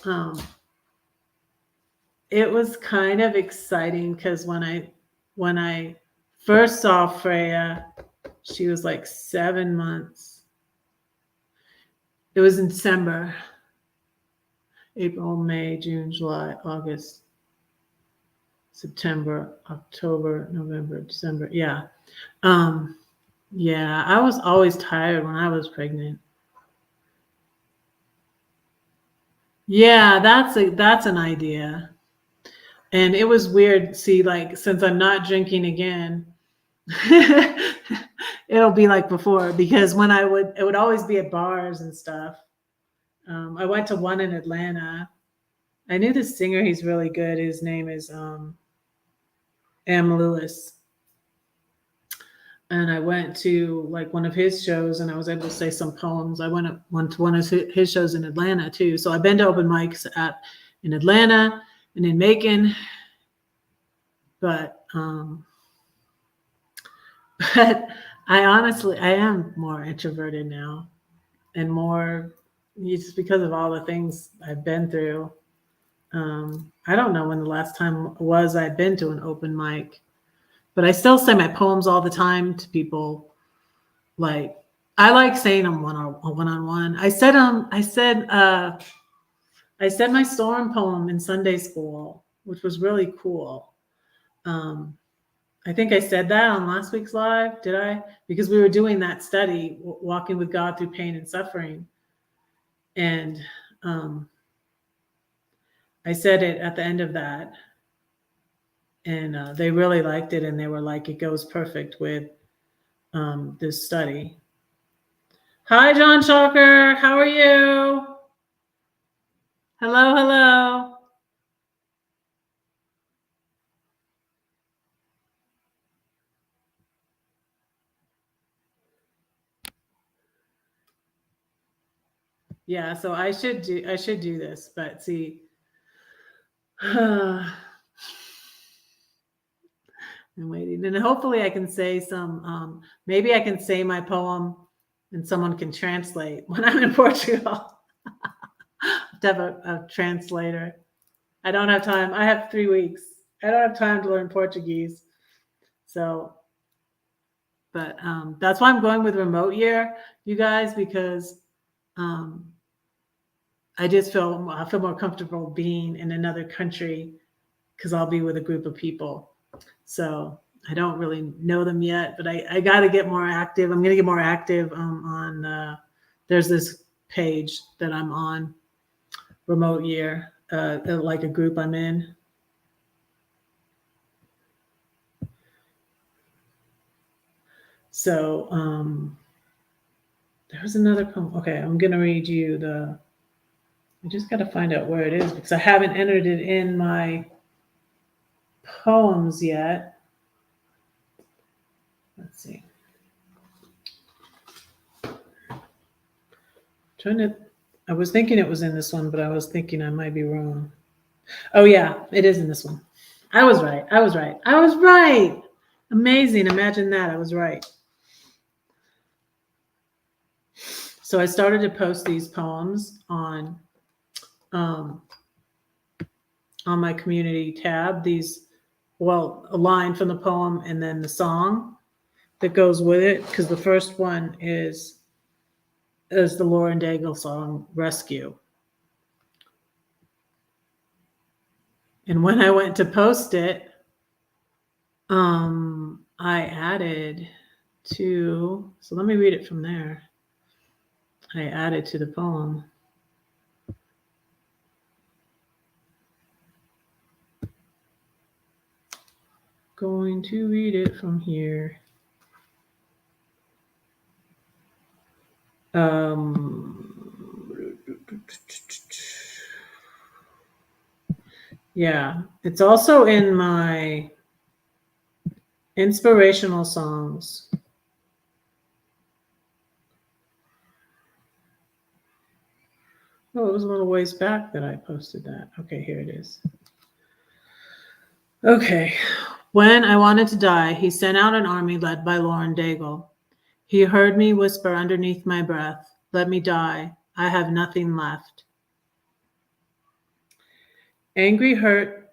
it was kind of exciting because when I first saw Freya, she was like 7 months. It was in December. April, May, June, July, August, September, October, November, December. Yeah. Yeah, I was always tired when I was pregnant. Yeah, that's an idea. And it was weird. See, like, since I'm not drinking again, it'll be like before, because it would always be at bars and stuff. I went to one in Atlanta. I knew the singer. He's really good. His name is M. Lewis. And I went to like one of his shows, and I was able to say some poems. I went to one of his shows in Atlanta too. So I've been to open mics in Atlanta and in Macon, but but I am more introverted now, and more just because of all the things I've been through. I don't know when the last time was I'd been to an open mic, but I still say my poems all the time to people. Like, I like saying them one on one. I said my storm poem in Sunday school, which was really cool. I think I said that on last week's live. Did I? Because we were doing that study, walking with God through pain and suffering, and I said it at the end of that, and they really liked it, and they were like, "It goes perfect with this study." Hi, John Shocker. How are you? Hello, hello. Yeah, so I should do this, but see, I'm waiting, and hopefully I can say some. Maybe I can say my poem, and someone can translate when I'm in Portugal. To have a translator. I don't have time. I have 3 weeks. I don't have time to learn Portuguese. So, but that's why I'm going with remote year, you guys, because I feel more comfortable being in another country because I'll be with a group of people. So I don't really know them yet, but I got to get more active. I'm going to get more active on. There's this page that I'm on, remote year, like a group I'm in. So there was another poem. Okay, I'm going to read you I just got to find out where it is because I haven't entered it in my poems yet. Let's see. I was thinking it was in this one, but I was thinking I might be wrong. Oh yeah, it is in this one. I was right. Amazing. Imagine that. I was right. So I started to post these poems on my community tab. A line from the poem and then the song that goes with it, because the first one is the Lauren Daigle song "Rescue." And when I went to post it, I added to. So let me read it from there. I added to the poem. Going to read it from here. Yeah, it's also in my inspirational songs. Oh, it was a little ways back that I posted that. Okay, here it is. Okay. When I wanted to die, he sent out an army led by Lauren Daigle. He heard me whisper underneath my breath, "Let me die. I have nothing left." Angry, hurt,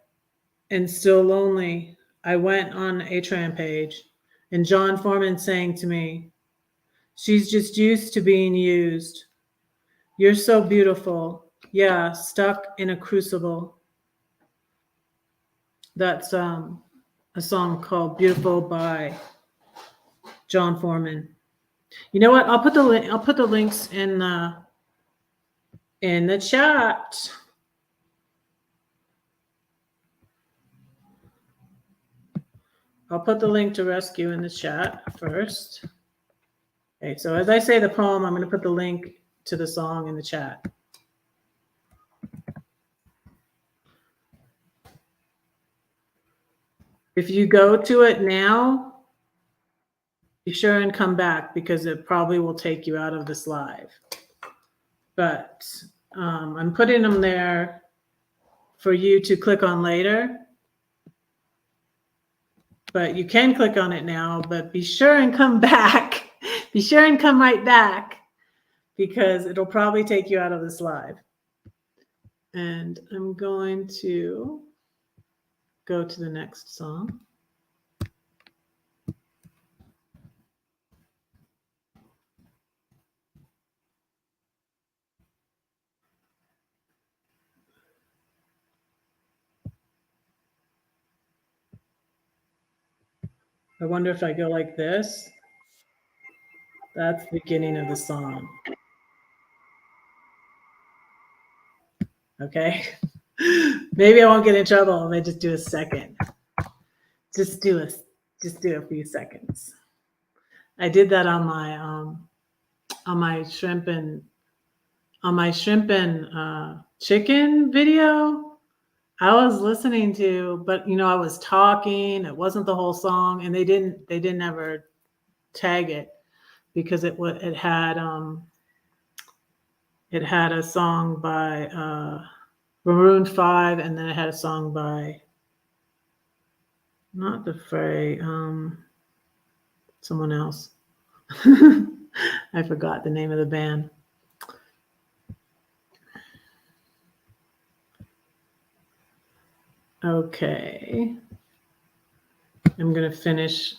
and still lonely, I went on a rampage, and John Foreman sang to me, "She's just used to being used. You're so beautiful. Yeah, stuck in a crucible." That's a song called "Beautiful" by John Foreman. You know what? I'll put the links in the chat. I'll put the link to Rescue in the chat first. Okay, so as I say the poem, I'm going to put the link to the song in the chat. If you go to it now, be sure and come back because it probably will take you out of this live. But I'm putting them there for you to click on later. But you can click on it now, but be sure and come back. Be sure and come right back because it'll probably take you out of this live. And I'm going to go to the next song. I wonder if I go like this. That's the beginning of the song. Okay. Maybe I won't get in trouble if I just do a second. Just do a few seconds. I did that on my shrimp and chicken video. I was listening to, but I was talking. It wasn't the whole song, and they didn't ever tag it because it had a song by Maroon 5, and then it had a song by not the Fray, someone else. I forgot the name of the band. Okay. I'm going to finish.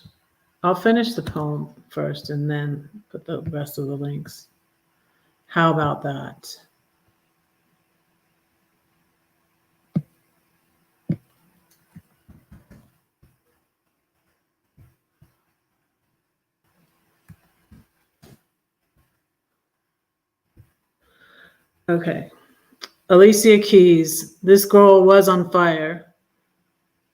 I'll finish the poem first and then put the rest of the links. How about that? Okay. Alicia Keys, this girl was on fire,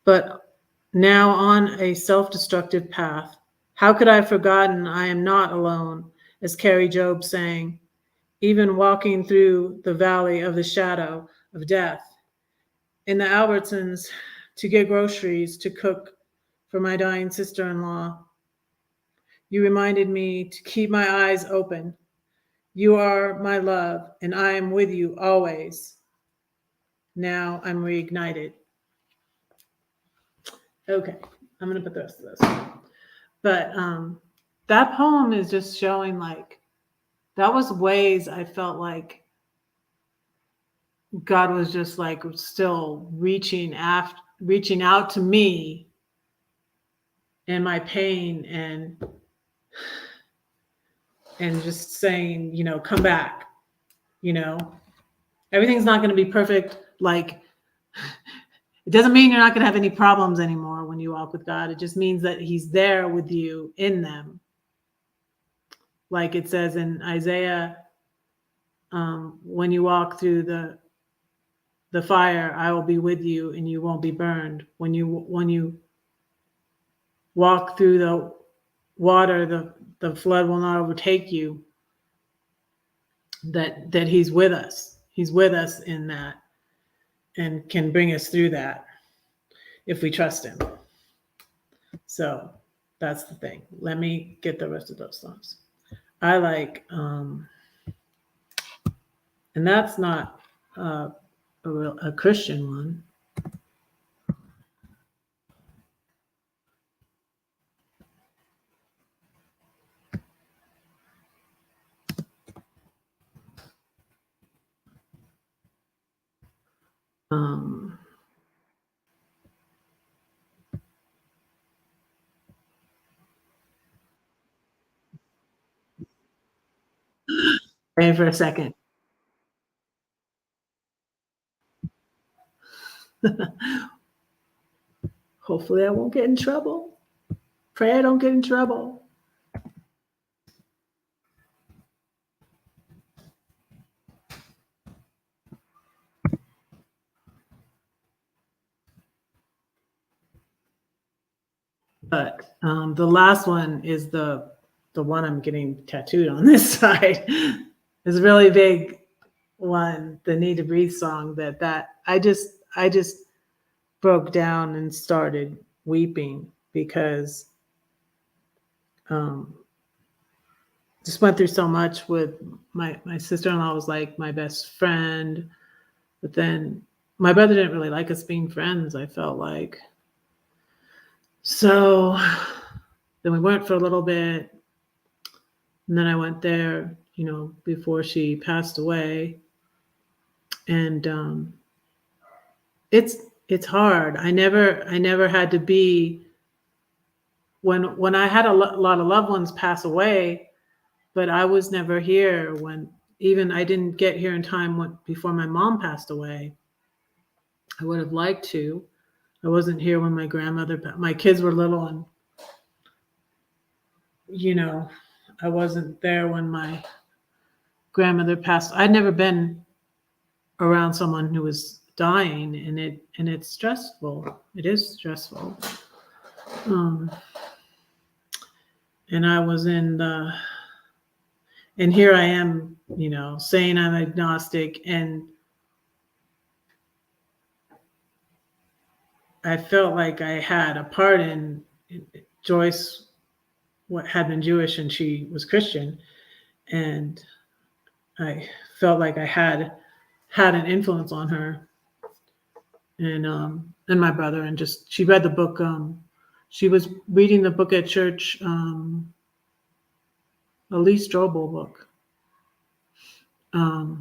but now on a self-destructive path. How could I have forgotten I am not alone, as Carrie Job sang, even walking through the valley of the shadow of death. In the Albertsons to get groceries to cook for my dying sister-in-law. You reminded me to keep my eyes open. You are my love, and I am with you always. Now I'm reignited. Okay, I'm going to put the rest of this. But that poem is just showing that was ways I felt like God was just still reaching out to me in my pain and just saying, come back, everything's not going to be perfect. It doesn't mean you're not going to have any problems anymore when you walk with God. It just means that he's there with you in them. Like it says in Isaiah, when you walk through the fire, I will be with you and you won't be burned. When you walk through the water, the flood will not overtake you. That he's with us. He's with us in that and can bring us through that if we trust him. So that's the thing. Let me get the rest of those songs. I like, and that's not a Christian one. Um, Wait for a second. Hopefully I won't get in trouble. Pray I don't get in trouble. But the last one is the one I'm getting tattooed on this side. It's a really big one, the Need to Breathe song. That I just broke down and started weeping because um, just went through so much with my sister-in-law was like my best friend, but then my brother didn't really like us being friends. I felt like so. Then we weren't for a little bit, and then I went there, before she passed away, and it's hard. I never had to be when I had a lot of loved ones pass away, but I was never here when even I didn't get here in time before my mom passed away. I would have liked to. I wasn't here when my kids were little, and I wasn't there when my grandmother passed. I'd never been around someone who was dying, and it's stressful. It is stressful. Um, and I was and here I am, saying I'm agnostic, and I felt like I had a part in Joyce. What had been Jewish and she was Christian, and I felt like I had an influence on her, and my brother, and just she read the book. She was reading the book at church, a Lee Strobel book. I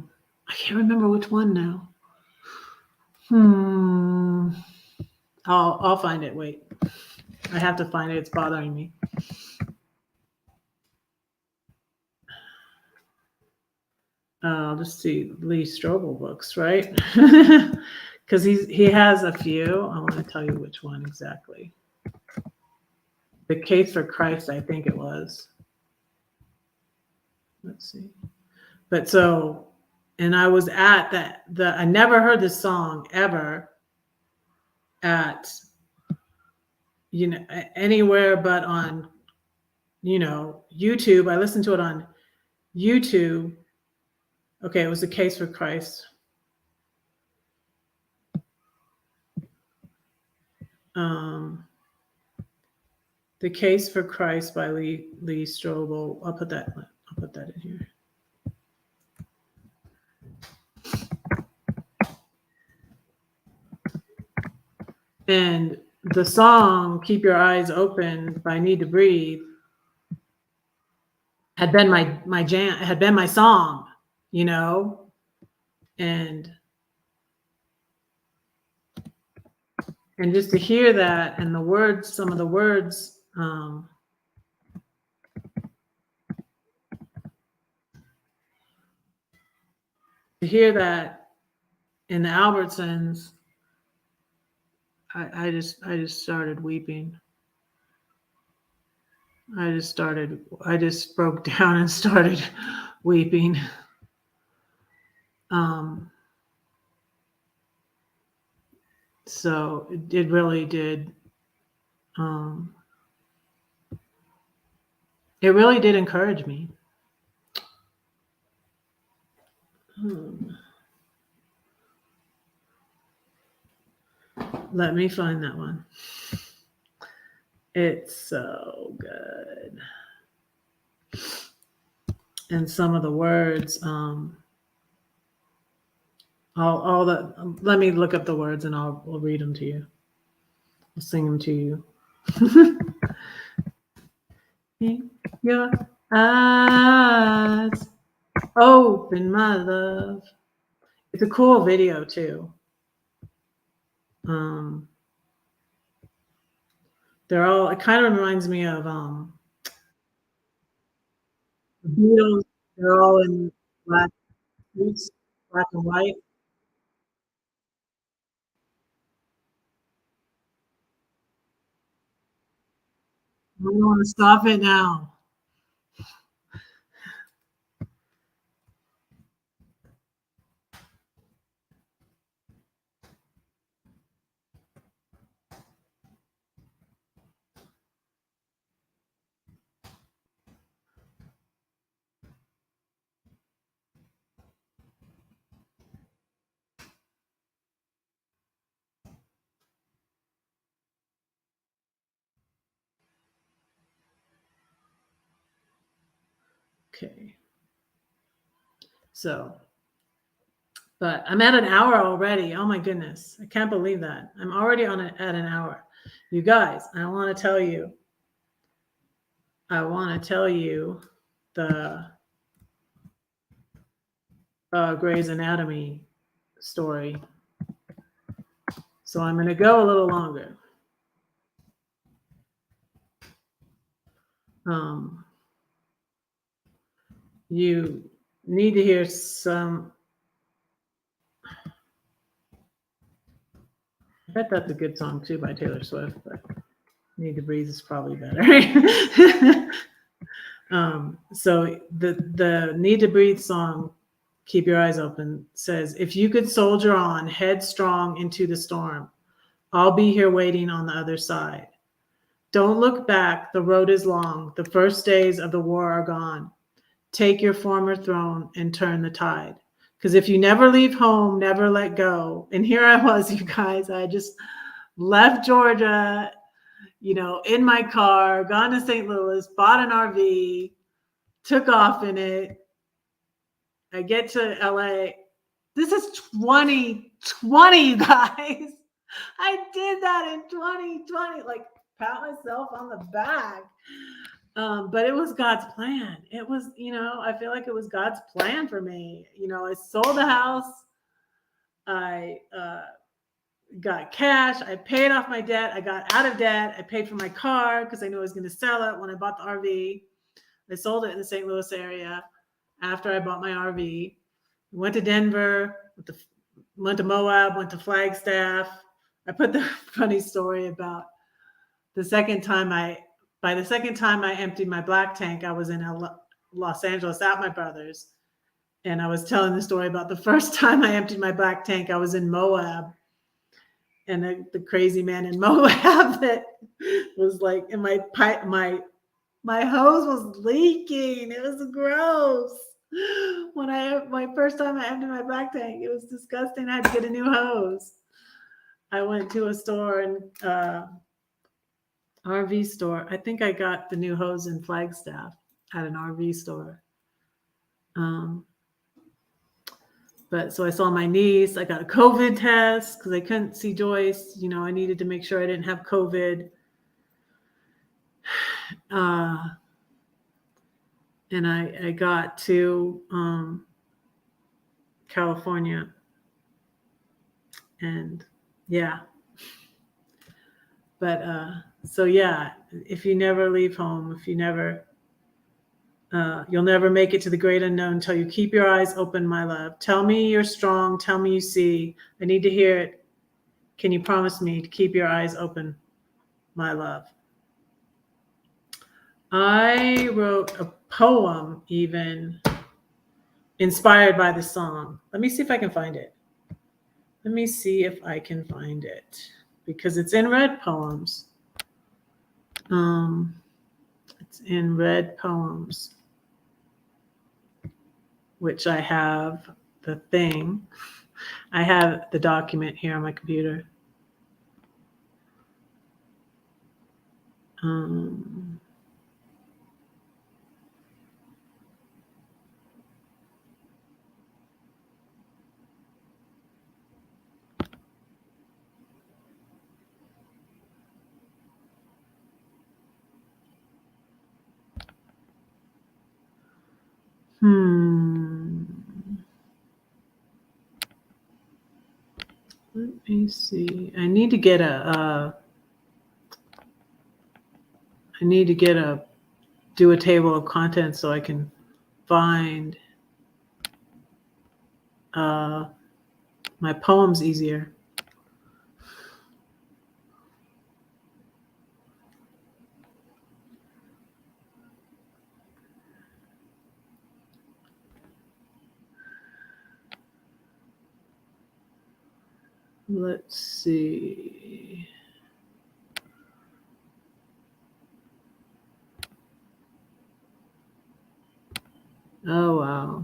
can't remember which one now. I'll find it. Wait, I have to find it. It's bothering me. I'll just see Lee Strobel books, right? Because he has a few. I want to tell you which one exactly. The Case for Christ, I think it was. Let's see. But so, and I was at I never heard this song ever at, anywhere but on, YouTube. I listened to it on YouTube. Okay, it was The Case for Christ. The Case for Christ by Lee Strobel. I'll put that in here. And the song "Keep Your Eyes Open" by Need to Breathe had been my jam, had been my song, and just to hear that and the words, some of the words, to hear that in the Albertsons, I just started weeping. I just broke down and started weeping. So it really did. It really did encourage me. Let me find that one. It's so good. And some of the words, let me look up the words and I'll read them to you. I'll sing them to you. Keep your eyes open, my love. It's a cool video too. Um, they're all. It kind of reminds me of the Beatles. They're all in black suits, black and white. We want to stop it now. Okay. So, but I'm at an hour already. Oh my goodness. I can't believe that. I'm already at an hour. You guys, I want to tell you the Grey's Anatomy story. So I'm going to go a little longer. Um, you need to hear some. I bet that's a good song too by Taylor Swift, but Need to Breathe is probably better. So the Need to Breathe song, Keep Your Eyes Open, says, if you could soldier on headstrong into the storm, I'll be here waiting on the other side. Don't look back, the road is long, the first days of the war are gone. Take your former throne and turn the tide. Because if you never leave home, never let go. And here I was, you guys, I just left Georgia, in my car, gone to St. Louis, bought an RV, took off in it. I get to LA. This is 2020, you guys. I did that in 2020. Like, pat myself on the back. But it was God's plan. It was, I feel like it was God's plan for me. I sold the house. I got cash. I paid off my debt. I got out of debt. I paid for my car because I knew I was going to sell it when I bought the RV. I sold it in the St. Louis area after I bought my RV. Went to Denver, went to Moab, went to Flagstaff. I put the funny story about by the second time I emptied my black tank, I was in Los Angeles at my brother's. And I was telling the story about the first time I emptied my black tank, I was in Moab. And the crazy man in Moab that was like, and my hose was leaking. It was gross. My first time I emptied my black tank, it was disgusting. I had to get a new hose. I went to a store and RV store. I think I got the new hose in Flagstaff at an RV store. But so I saw my niece. I got a COVID test because I couldn't see Joyce. I needed to make sure I didn't have COVID. And I got to California. And yeah. But so yeah, if you never leave home, if you never, you'll never make it to the great unknown until you keep your eyes open, my love. Tell me you're strong. Tell me you see. I need to hear it. Can you promise me to keep your eyes open, my love? I wrote a poem even inspired by the song. Let me see if I can find it. Because it's in Red Poems. It's in Red Poems, which I have the thing. I have the document here on my computer. Let's Let me see. I need to get a do a table of contents so I can find my poems easier. Let's see. Oh, wow.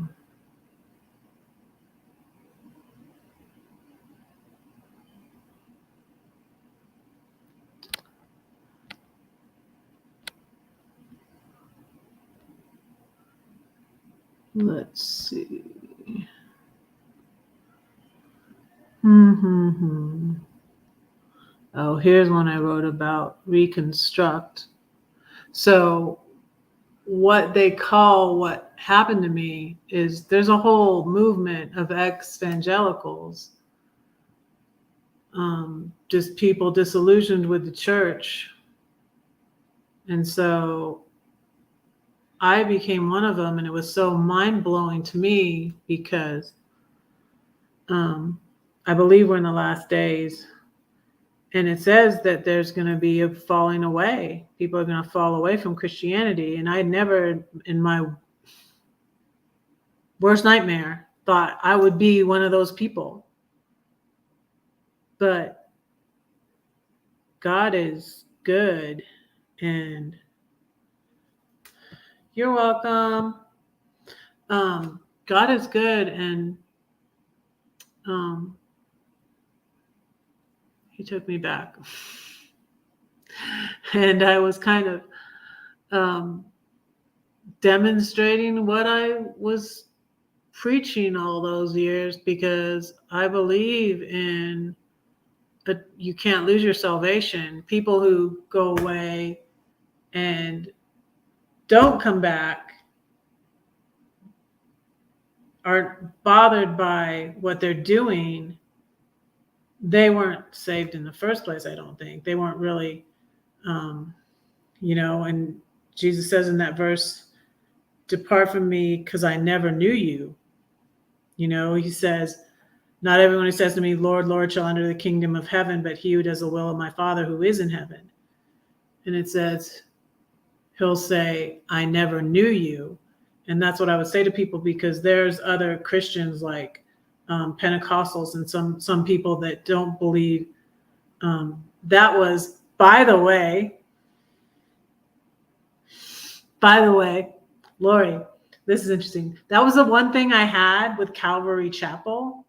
Let's see. Oh, here's one I wrote about reconstruct. So what they call what happened to me is there's a whole movement of ex-evangelicals, just people disillusioned with the church. And so I became one of them, and it was so mind-blowing to me because I believe we're in the last days. And it says that there's going to be a falling away. People are going to fall away from Christianity. And I never, in my worst nightmare, thought I would be one of those people. But God is good. And you're welcome. God is good. And he took me back. And I was kind of demonstrating what I was preaching all those years, because I believe in you can't lose your salvation. People who go away and don't come back are bothered by what they're doing. They weren't saved in the first place, I don't think. They weren't really, and Jesus says in that verse, depart from me because I never knew you. He says, not everyone who says to me, Lord, Lord, shall enter the kingdom of heaven, but he who does the will of my Father who is in heaven. And it says, he'll say, I never knew you. And that's what I would say to people, because there's other Christians like Pentecostals and some people that don't believe. That was, by the way, Lori, this is interesting. That was the one thing I had with Calvary Chapel.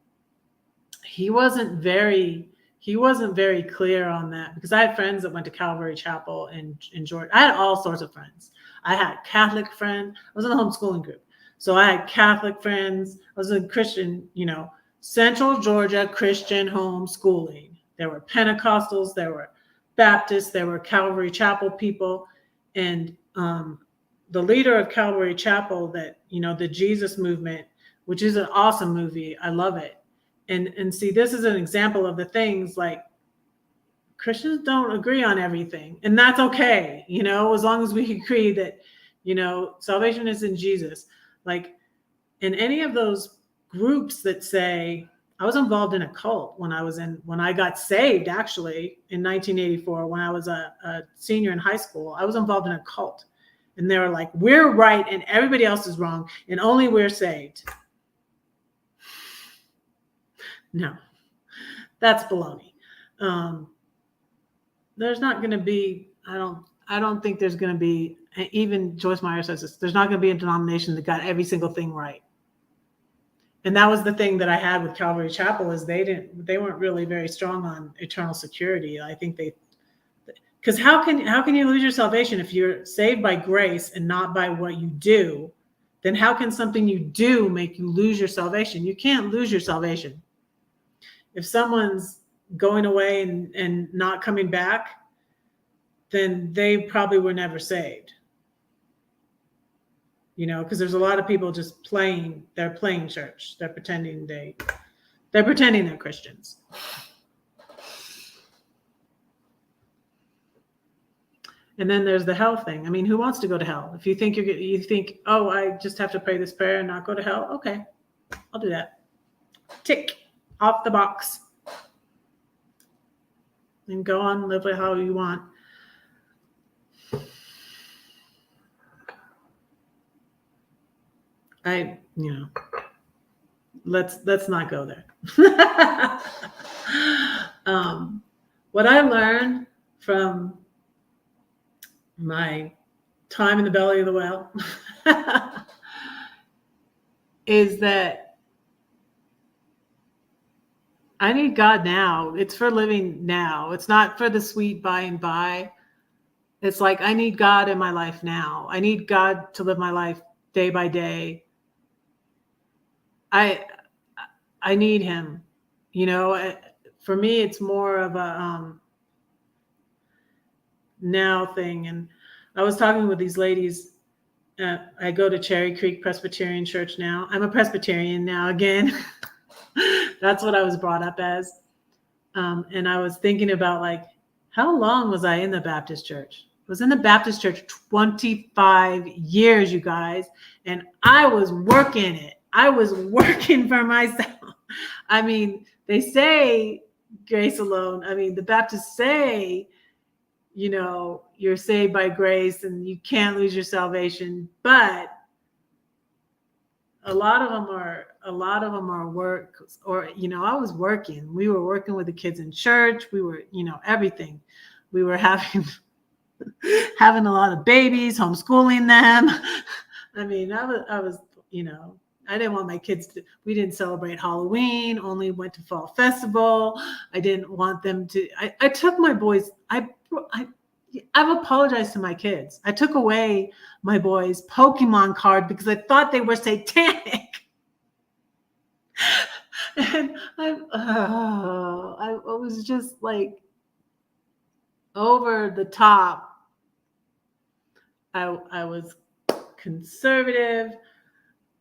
He wasn't very clear on that, because I had friends that went to Calvary Chapel in Georgia. I had all sorts of friends. I had Catholic friends. I was in the homeschooling group. So I had Catholic friends. I was in Christian, Central Georgia Christian homeschooling. There were Pentecostals, there were Baptists, there were Calvary Chapel people. And the leader of Calvary Chapel, that, the Jesus movement, which is an awesome movie. I love it. And see, this is an example of the things, like, Christians don't agree on everything, and that's okay, as long as we agree that, salvation is in Jesus. Like, in any of those groups that say, I was involved in a cult when I got saved, actually, in 1984, when I was a senior in high school. I was involved in a cult, and they were like, we're right and everybody else is wrong, and only we're saved. No, that's baloney. There's not going to be, I don't think there's going to be, even Joyce Meyer says this, there's not going to be a denomination that got every single thing right. And that was the thing that I had with Calvary Chapel, is they weren't really very strong on eternal security. I think because how can you lose your salvation if you're saved by grace and not by what you do? Then how can something you do make you lose your salvation? You can't lose your salvation. If someone's going away and not coming back, then they probably were never saved. Because there's a lot of people just they're playing church. They're pretending they're Christians. And then there's the hell thing. I mean, who wants to go to hell? If you think you think, oh, I just have to pray this prayer and not go to hell. Okay, I'll do that. Tick off the box. And go on, live it how you want. Let's not go there. What I learned from my time in the belly of the whale is that I need God now. It's for living now. It's not for the sweet by and by. It's like, I need God in my life now. I need God to live my life day by day. I need him, for me, it's more of a now thing. And I was talking with these ladies. I go to Cherry Creek Presbyterian Church now. I'm a Presbyterian now again. That's what I was brought up as. And I was thinking about, like, how long was I in the Baptist church? I was in the Baptist church 25 years, you guys. And I was working it. I was working for myself. I mean, they say grace alone. I mean, the Baptists say, you're saved by grace and you can't lose your salvation. But a lot of them are work, or, I was working. We were working with the kids in church. We were, everything. We were having a lot of babies, homeschooling them. I mean, I was, I didn't want my kids we didn't celebrate Halloween, only went to fall festival. I didn't want them to, I took my boys, I've apologized to my kids. I took away my boys' Pokemon card because I thought they were satanic. And I was just like over the top. I was conservative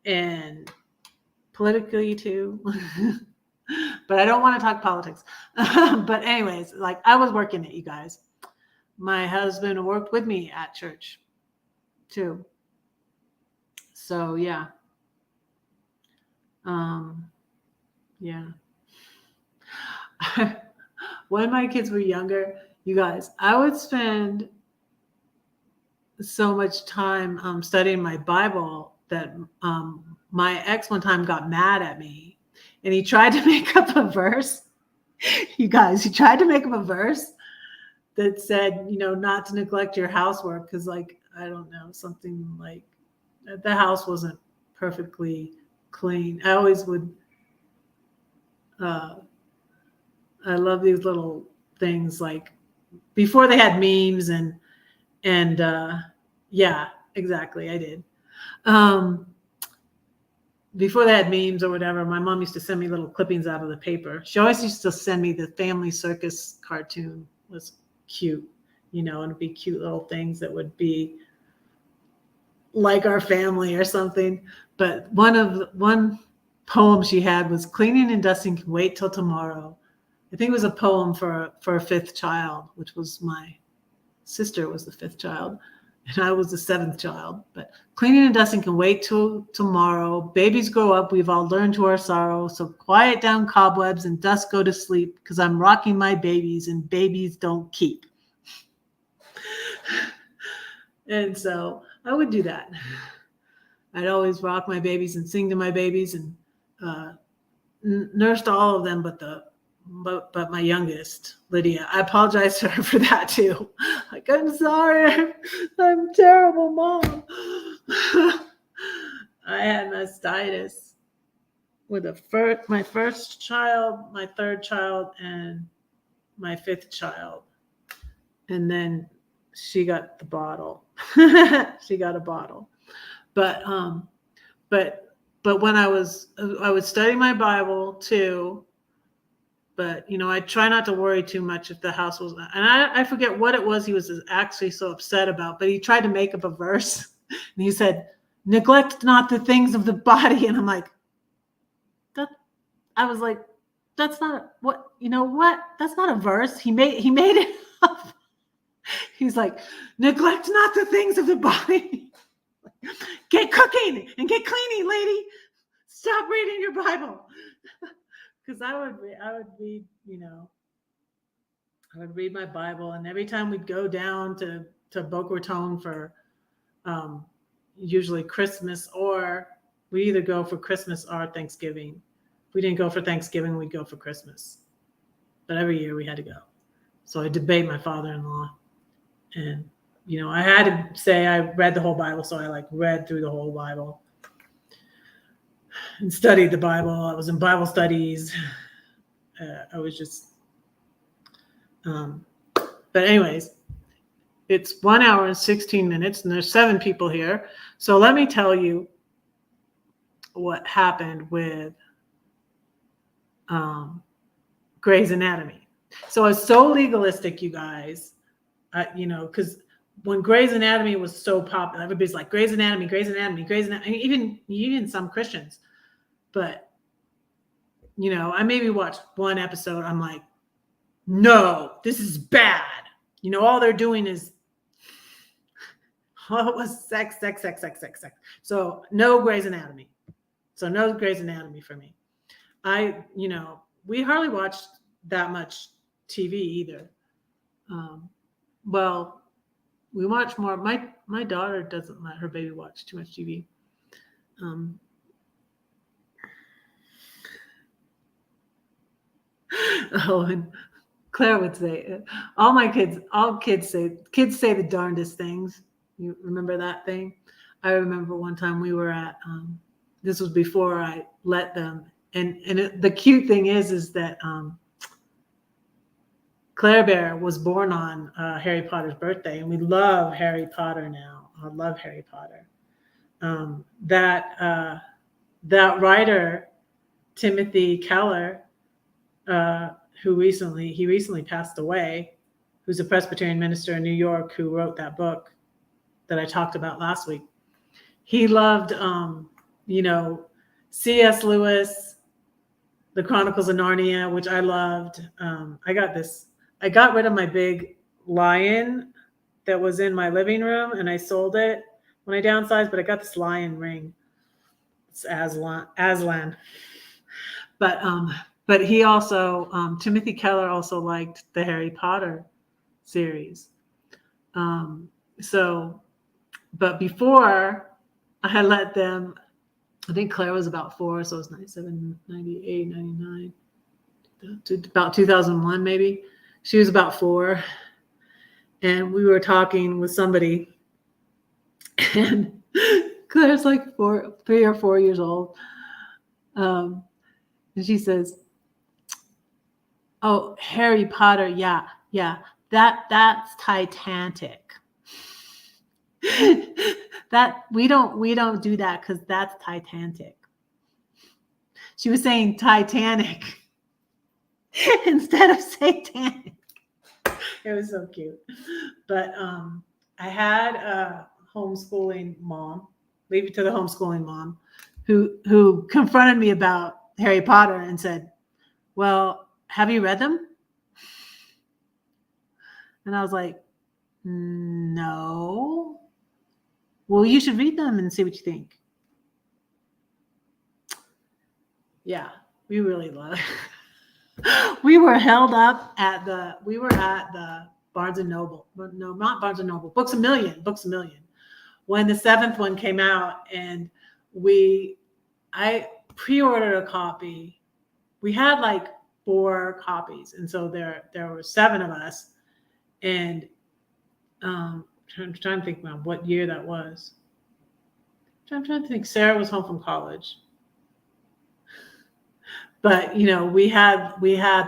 and politically too. But I don't want to talk politics. But anyways, like, I was working it, you guys. My husband worked with me at church too. So yeah. Yeah. When my kids were younger, you guys, I would spend so much time studying my Bible that my ex one time got mad at me, and he tried to make up a verse. You guys, he tried to make up a verse that said, not to neglect your housework, because, like, I don't know, something like the house wasn't perfectly clean. I always would. I love these little things, like before they had memes and yeah, exactly. I did. Before they had memes or whatever, my mom used to send me little clippings out of the paper. She always used to send me the Family Circus cartoon. It was cute, and it'd be cute little things that would be like our family or something. But one poem she had was, cleaning and dusting can wait till tomorrow. I think it was a poem for a fifth child, which was my sister was the fifth child, and I was the seventh child. But cleaning and dusting can wait till tomorrow. Babies grow up, we've all learned to our sorrow. So quiet down cobwebs and dust go to sleep, because I'm rocking my babies and babies don't keep. And so I would do that. I'd always rock my babies and sing to my babies, and nursed all of them but my youngest, Lydia. I apologize to her for that too. Like, I'm sorry, I'm a terrible mom. I had mastitis with my first child, my third child, and my fifth child. And then she got the bottle. She got a bottle. But when I would study my Bible too. But, I try not to worry too much if the house was, and I forget what it was he was actually so upset about, but he tried to make up a verse, and he said, neglect not the things of the body. And I'm like, I was like, that's not what, that's not a verse. He made it up. He's like, neglect not the things of the body. Get cooking and get cleaning, lady. Stop reading your Bible. Because I would read, I would read my Bible, and every time we'd go down to Boca Raton for usually Christmas, or we either go for Christmas or Thanksgiving. If we didn't go for Thanksgiving, we'd go for Christmas. But every year we had to go. So I debate my father-in-law, and I had to say I read the whole Bible, so I read through the whole Bible and studied the Bible. I was in Bible studies. I was just, but anyways, it's 1 hour and 16 minutes, and there's 7 people here. So let me tell you what happened with Grey's Anatomy. So it's so legalistic, you guys, because when Grey's Anatomy was so popular, everybody's like, Grey's Anatomy, Grey's Anatomy, Grey's Anatomy, even some Christians. But, I maybe watched one episode. I'm like, no, this is bad. All they're doing is, it was sex. So no Grey's Anatomy. So no Grey's Anatomy for me. We hardly watched that much TV either. Well, we watch more. My daughter doesn't let her baby watch too much TV. And Claire would say, all kids say the darndest things. You remember that thing? I remember one time we were at, this was before I let them. And the cute thing is that Claire Bear was born on Harry Potter's birthday, and we love Harry Potter now. I love Harry Potter. That writer, Timothy Keller, who recently passed away, who's a Presbyterian minister in New York, who wrote that book that I talked about last week. He loved, C.S. Lewis, The Chronicles of Narnia, which I loved. I got rid of my big lion that was in my living room, and I sold it when I downsized, but I got this lion ring. It's Aslan. But he also, Timothy Keller also liked the Harry Potter series. But before I had let them, I think Claire was about 4, so it was 97, 98, 99, to about 2001 maybe. She was about 4. And we were talking with somebody, and Claire's like 3 or 4 years old. And she says, "Oh, Harry Potter, yeah, that's Titanic. That we don't do that because that's Titanic." She was saying Titanic instead of satanic. It was so cute. But I had a homeschooling mom, leave it to the homeschooling mom, who confronted me about Harry Potter and said, "Well, have you read them?" And I was like, "No." "Well, you should read them and see what you think." Yeah, we really love it. We were held up at the Barnes and Noble. No, not Barnes and Noble. Books A Million. When the 7th one came out, and I pre-ordered a copy. We had like 4 copies, and so there were 7 of us. And I'm trying to think about what year that was. I'm trying to think. Sarah was home from college. But we had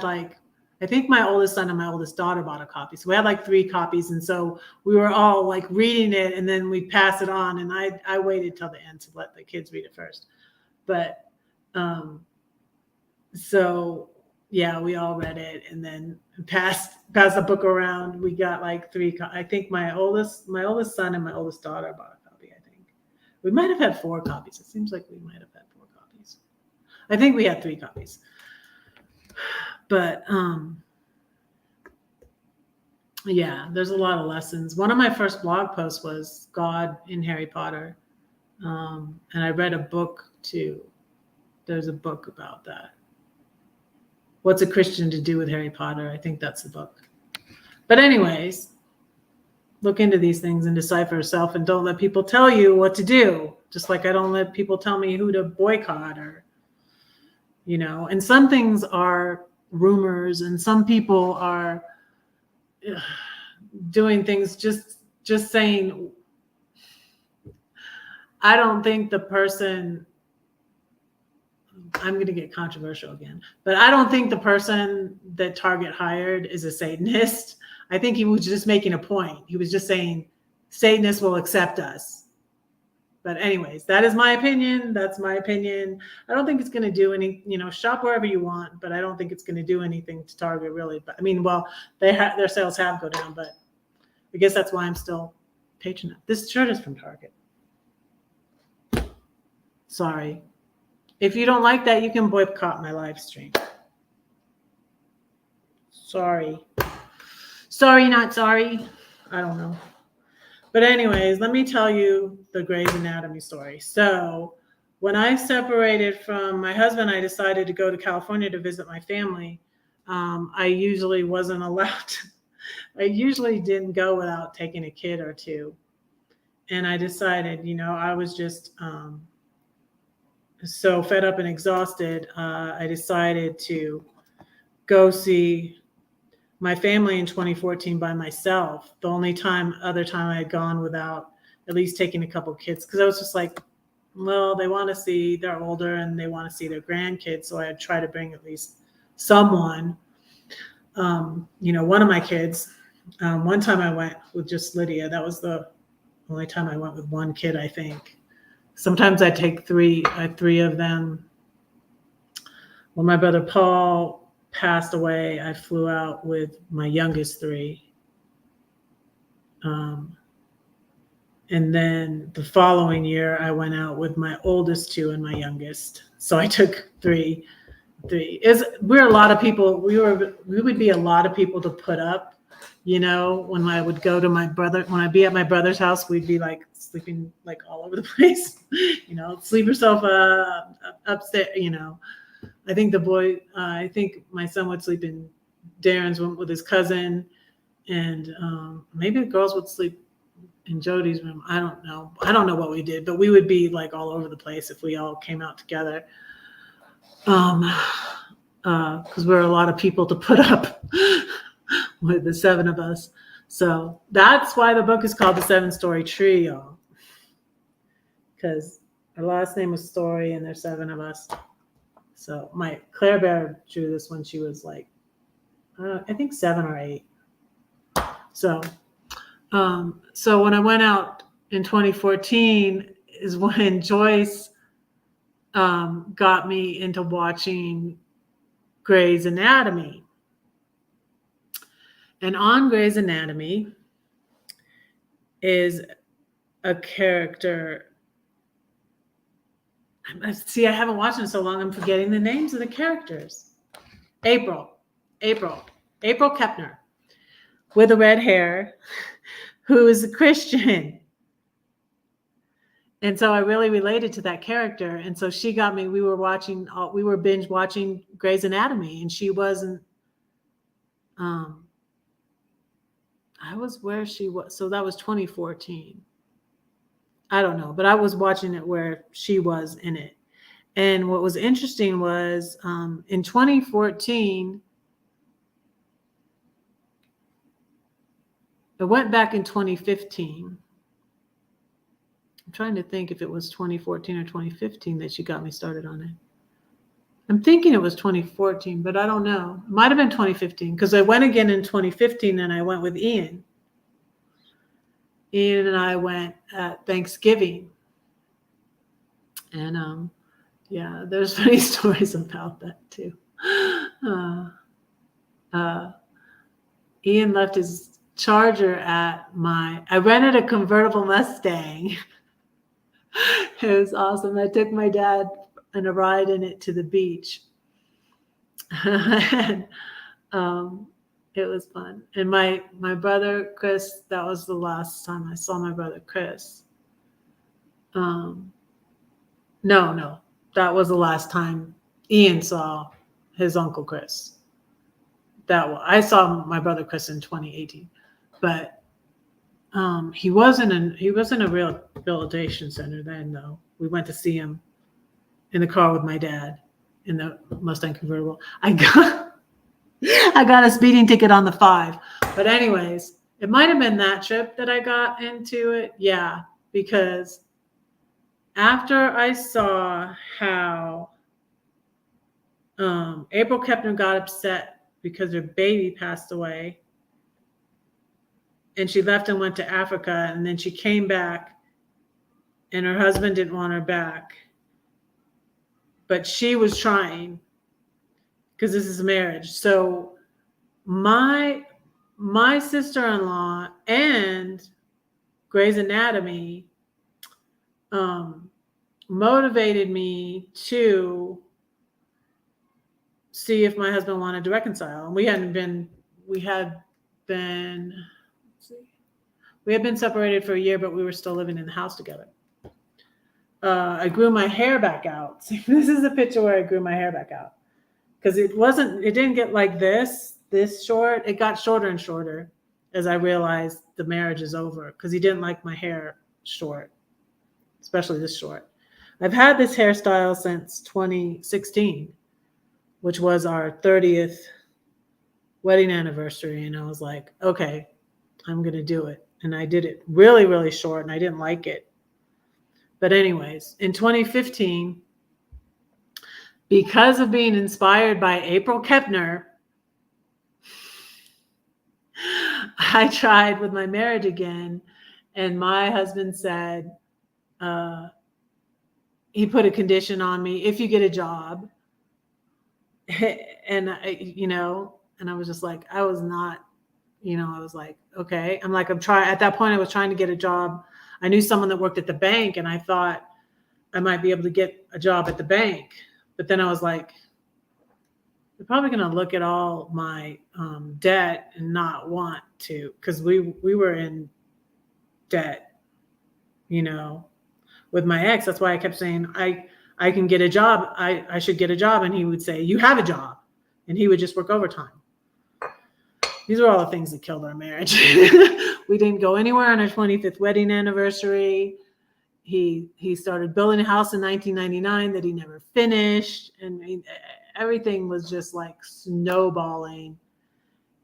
like, I think my oldest son and my oldest daughter bought a copy. So we had like 3 copies. And so we were all like reading it, and then we'd pass it on. And I waited till the end to let the kids read it first. But so yeah, we all read it and then passed the book around. We got like 3. I think my oldest son and my oldest daughter bought a copy. I think we might have had 4 copies. It seems like we might have had 4 copies. I think we had 3 copies. But Yeah, there's a lot of lessons. One of my first blog posts was God in Harry Potter. And I read a book too. There's a book about that. What's a Christian to do with Harry Potter? I think that's the book. But anyways, look into these things and decide for yourself, and don't let people tell you what to do. Just like I don't let people tell me who to boycott, or, and some things are rumors, and some people are doing things just saying. I don't think the person, I'm going to get controversial again, but I don't think the person that Target hired is a Satanist. I think he was just making a point. He was just saying Satanists will accept us. But anyways, that is my opinion. That's my opinion. I don't think it's going to do any, shop wherever you want, but I don't think it's going to do anything to Target really. But I mean, well, their sales have gone down, but I guess that's why I'm still patronizing. This shirt is from Target. Sorry. If you don't like that, you can boycott my live stream. Sorry. Sorry, not sorry. I don't know. But anyways, let me tell you the Grey's Anatomy story. So when I separated from my husband, I decided to go to California to visit my family. I usually wasn't allowed to. I usually didn't go without taking a kid or two. And I decided, I was just so fed up and exhausted. I decided to go see my family in 2014 by myself. The only other time I had gone without at least taking a couple kids, because I was just like, well, they want to see, they're older and they want to see their grandkids. So I'd try to bring at least someone, one of my kids. One time I went with just Lydia. That was the only time I went with one kid, I think. Sometimes I take three. I had three of them. When my brother Paul passed away, I flew out with my youngest three. And then the following year, I went out with my oldest two and my youngest. So I took three. We're a lot of people. We would be a lot of people to put up. When I would go to when I'd be at my brother's house, we'd be like sleeping like all over the place. Sleep yourself upstairs. I think I think my son would sleep in Darren's room with his cousin, and maybe the girls would sleep in Jody's room. I don't know. I don't know what we did, but we would be like all over the place if we all came out together. Because we're a lot of people to put up with the seven of us. So that's why the book is called The 7-Story Tree, y'all. Because our last name was Story and there's seven of us. So Claire Bear drew this when she was like, I think 7 or 8. So when I went out in 2014 is when Joyce got me into watching Grey's Anatomy. And on Grey's Anatomy is a character. See, I haven't watched it in so long, I'm forgetting the names of the characters. April Kepner with the red hair, who is a Christian. And so I really related to that character. And so she got me, we were binge watching Grey's Anatomy, and she wasn't, I was where she was. So that was 2014. I don't know, but I was watching it where she was in it. And what was interesting was in 2014, it went back in 2015. I'm trying to think if it was 2014 or 2015 that she got me started on it. I'm thinking it was 2014, but I don't know. It might have been 2015 because I went again in 2015 and I went with Ian. Ian and I went at Thanksgiving. And yeah, there's funny stories about that too. Ian left his Charger at I rented a convertible Mustang. It was awesome. I took my dad on a ride in it to the beach. And It was fun. And my brother Chris, that was the last time I saw my brother Chris. No, that was the last time Ian saw his uncle Chris. I saw my brother Chris in 2018, but he wasn't a rehabilitation center then though. We went to see him in the car with my dad in the Mustang convertible. I got a speeding ticket on the 5. But anyways, it might have been that trip that I got into it. Yeah, because after I saw how April Kepner got upset because her baby passed away, and she left and went to Africa, and then she came back, and her husband didn't want her back, but she was trying because this is a marriage. So my sister-in-law and Grey's Anatomy motivated me to see if my husband wanted to reconcile. And we had been separated for a year, but we were still living in the house together. I grew my hair back out. See, this is a picture where I grew my hair back out because it didn't get like this short. It got shorter and shorter as I realized the marriage is over because he didn't like my hair short, especially this short. I've had this hairstyle since 2016, which was our 30th wedding anniversary. And I was like, okay, I'm going to do it. And I did it really, really short and I didn't like it. But anyways, in 2015, because of being inspired by April Kepner, I tried with my marriage again. And my husband said, he put a condition on me, if you get a job. And and I was just like, I was like, okay. I'm trying. At that point, I was trying to get a job. I knew someone that worked at the bank and I thought I might be able to get a job at the bank. But then I was like, they're probably going to look at all my debt and not want to, because we were in debt, with my ex. That's why I kept saying, I can get a job. I should get a job. And he would say, you have a job. And he would just work overtime. These are all the things that killed our marriage. We didn't go anywhere on our 25th wedding anniversary. He started building a house in 1999 that he never finished. And everything was just like snowballing.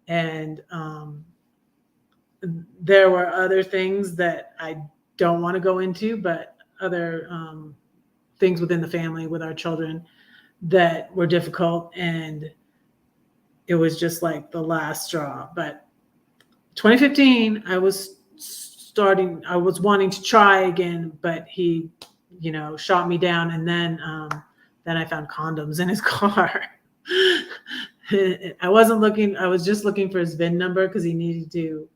And there were other things that I don't want to go into, but other things within the family with our children that were difficult. And it was just like the last straw. But 2015, I was wanting to try again, but he, shot me down. And then I found condoms in his car. I wasn't looking. I was just looking for his VIN number because he needed to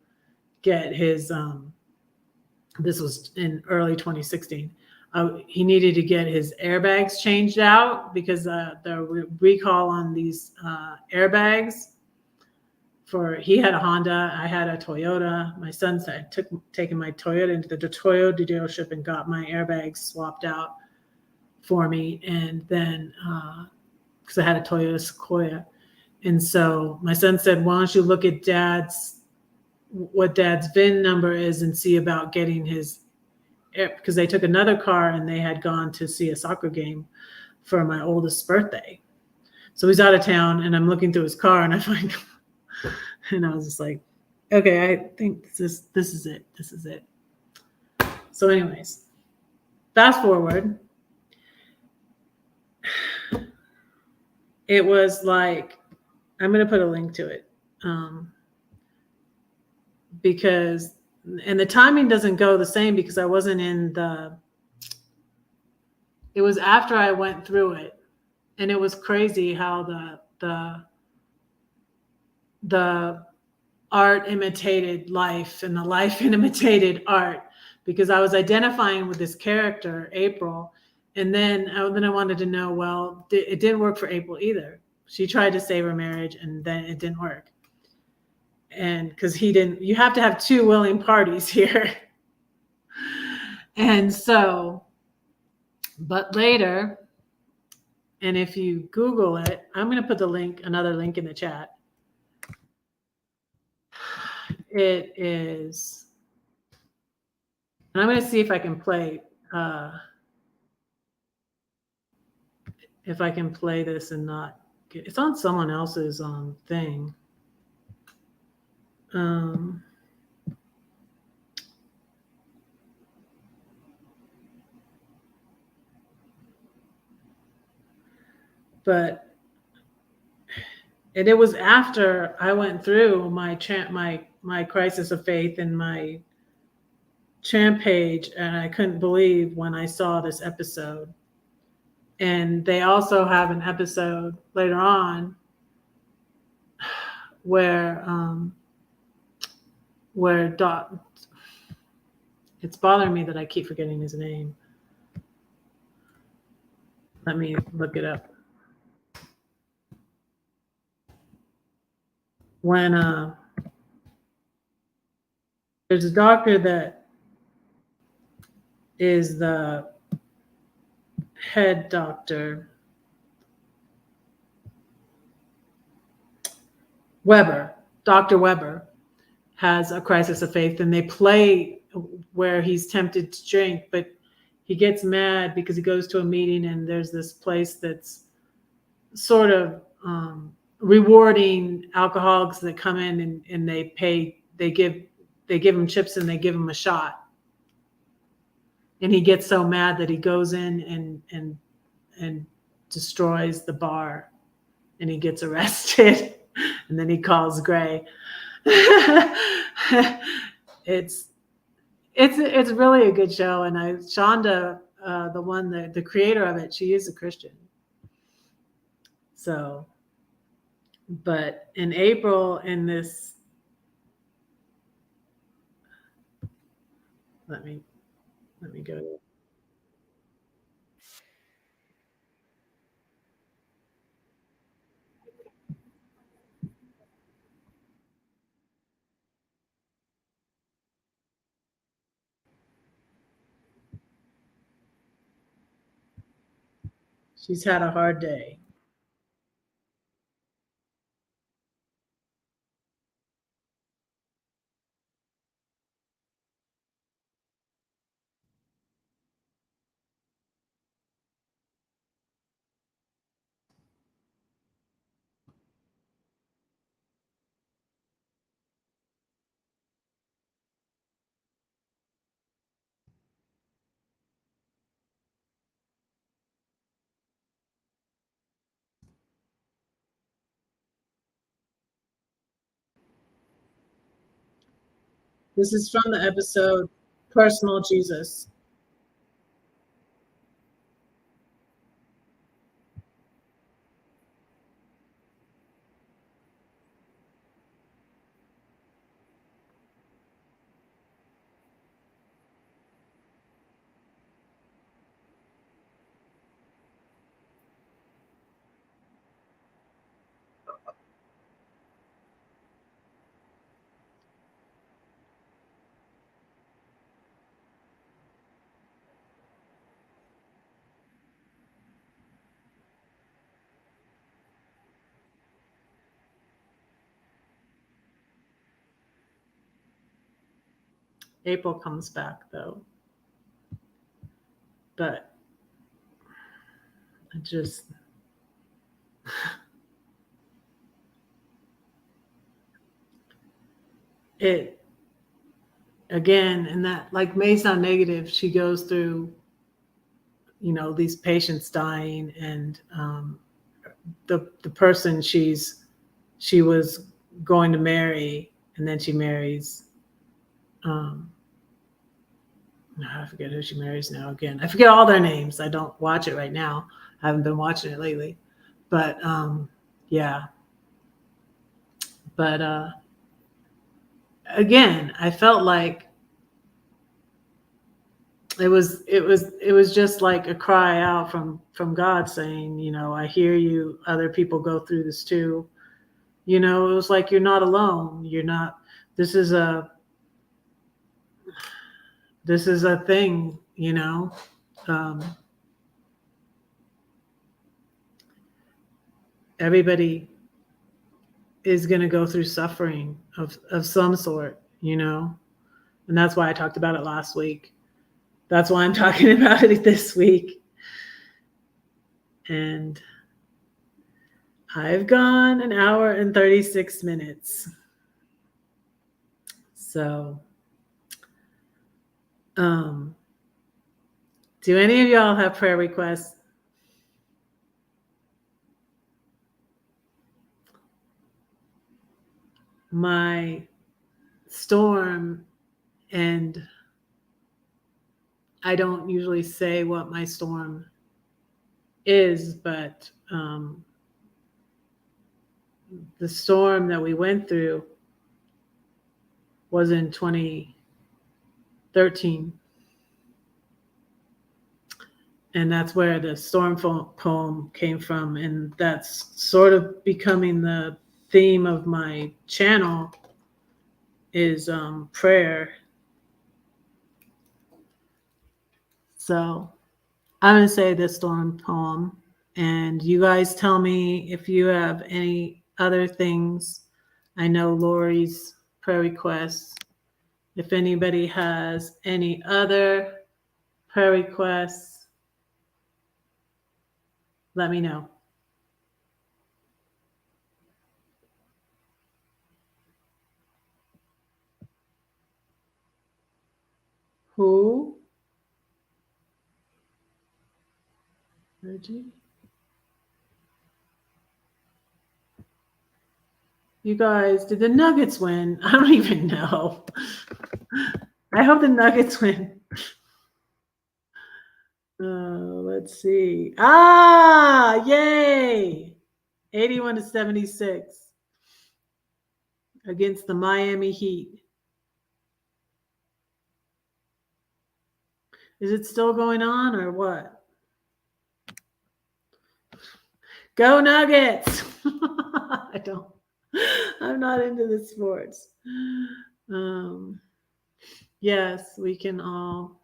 get his, this was in early 2016. He needed to get his airbags changed out because the recall on these airbags he had a Honda, I had a Toyota. My son said taken my Toyota into the Toyota dealership and got my airbags swapped out for me. And then, because I had a Toyota Sequoia. And so my son said, why don't you look at what dad's VIN number is and see about getting his, because they took another car and they had gone to see a soccer game for my oldest's birthday. So he's out of town and I'm looking through his car and I find, and I was just like, okay, I think this is it. This is it. So anyways, fast forward. It was like, I'm going to put a link to it. Because, and the timing doesn't go the same because I wasn't it was after I went through it. And it was crazy how the art imitated life and the life imitated art, because I was identifying with this character, April. And then I wanted to know, well, it didn't work for April either. She tried to save her marriage and then it didn't work. and because he didn't, you have to have two willing parties here. And so, but later, and if you Google it, I'm going to put the link, another link in the chat. It is, and I'm going to see if I can play, this and not get, it's on someone else's thing. But and it was after I went through my crisis of faith and my champ page, and I couldn't believe when I saw this episode. And they also have an episode later on where it's bothering me that I keep forgetting his name. Let me look it up. When there's a doctor that is the head doctor, Dr. Weber has a crisis of faith, and they play where he's tempted to drink, but he gets mad because he goes to a meeting and there's this place that's sort of rewarding alcoholics that come in, and they give him chips and they give him a shot. And he gets so mad that he goes in and destroys the bar, and he gets arrested. And then he calls Gray. It's really a good show. And Shonda, the creator of it, she is a Christian. So, but in April, in this, let me go to. She's had a hard day. This is from the episode Personal Jesus. April comes back though. But I just it again, and that like may sound negative, she goes through, these patients dying, and the person she was going to marry, and then she marries I forget who she marries now. Again, I forget all their names. I don't watch it right now. I haven't been watching it lately. But yeah. But again, I felt like it was just like a cry out from God saying, I hear you. Other people go through this too. You know, it was like, you're not alone. You're not, this is a, this is a thing, you know. Um, everybody is going to go through suffering of some sort, you know. And that's why I talked about it last week. That's why I'm talking about it this week. And I've gone an hour and 36 minutes. So, do any of y'all have prayer requests? My storm, and I don't usually say what my storm is, but the storm that we went through was in 2013. And that's where the storm poem came from. And that's sort of becoming the theme of my channel is prayer. So I'm going to say the storm poem. And you guys tell me if you have any other things. I know Lori's prayer requests. If anybody has any other prayer requests, let me know. Who? Reggie? You guys, did the Nuggets win? I don't even know. I hope the Nuggets win. Let's see. Ah, yay! 81-76 against the Miami Heat. Is it still going on or what? Go Nuggets! I'm not into the sports. Yes, we can all.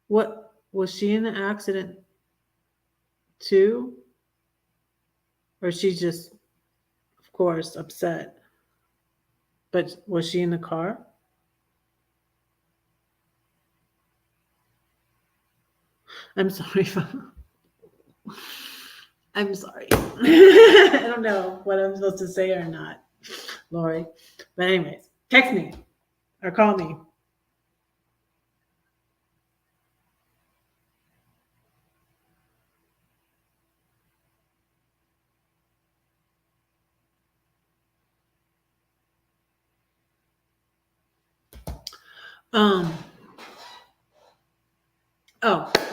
What was she in the accident too? Or she's just, of course, upset. But was she in the car? I'm sorry. I'm sorry. I don't know what I'm supposed to say or not, Lori. But anyways, text me or call me.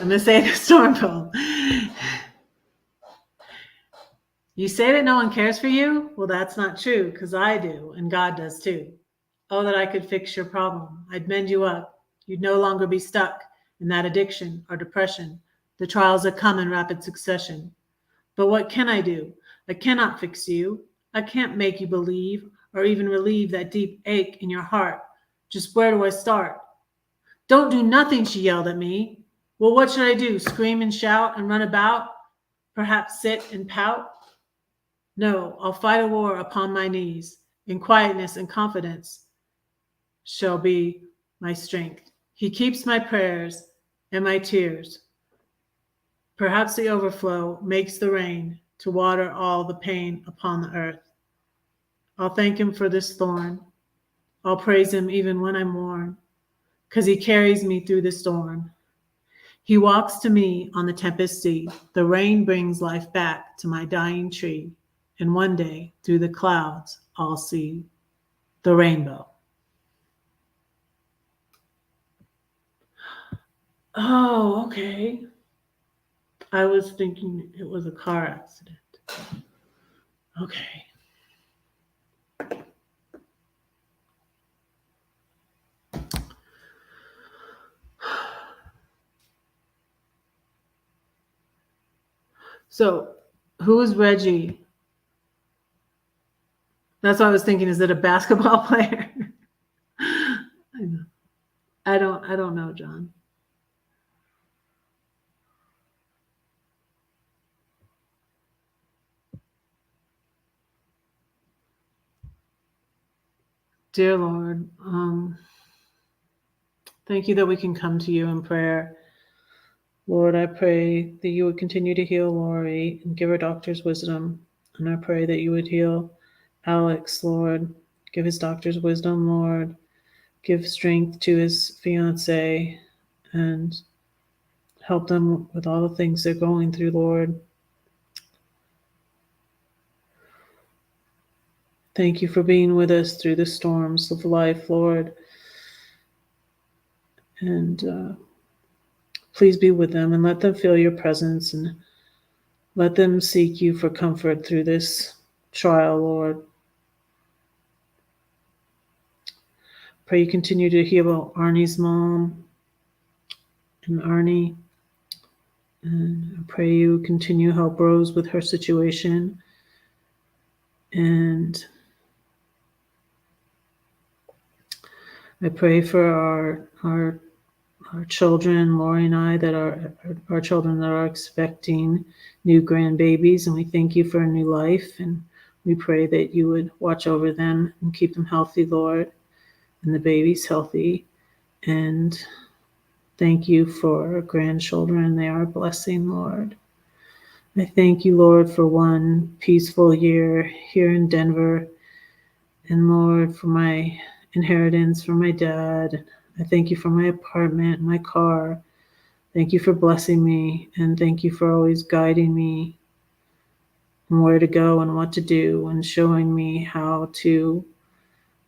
I'm gonna say the storm poem. You say that no one cares for you? Well, that's not true, because I do, and God does too. Oh, that I could fix your problem. I'd mend you up. You'd no longer be stuck in that addiction or depression, the trials that come in rapid succession. But what can I do? I cannot fix you. I can't make you believe or even relieve that deep ache in your heart. Just where do I start? Don't do nothing, she yelled at me. Well, what should I do? Scream and shout and run about? Perhaps sit and pout? No, I'll fight a war upon my knees. In quietness and confidence shall be my strength. He keeps my prayers and my tears. Perhaps the overflow makes the rain to water all the pain upon the earth. I'll thank him for this thorn. I'll praise him even when I'm worn, 'cause he carries me through the storm. He walks to me on the tempest sea. The rain brings life back to my dying tree. And one day, through the clouds, I'll see the rainbow. Oh, okay. I was thinking it was a car accident. Okay. So, who is Reggie? That's what I was thinking. Is it a basketball player? I don't know, John. Dear Lord, thank you that we can come to you in prayer. Lord, I pray that you would continue to heal Lori and give her doctor's wisdom. And I pray that you would heal Alex, Lord. Give his doctor's wisdom, Lord. Give strength to his fiance and help them with all the things they're going through, Lord. Thank you for being with us through the storms of life, Lord. And please be with them and let them feel your presence and let them seek you for comfort through this trial, Lord. Pray you continue to heal Arnie's mom and Arnie. And I pray you continue to help Rose with her situation. And I pray for our children, Lori and I, that our children that are expecting new grandbabies, and we thank you for a new life, and we pray that you would watch over them and keep them healthy, Lord, and the babies healthy, and thank you for our grandchildren. They are a blessing, Lord. I thank you, Lord, for one peaceful year here in Denver, and Lord, for my inheritance from my dad. I thank you for my apartment, my car. Thank you for blessing me, and thank you for always guiding me and where to go and what to do and showing me how to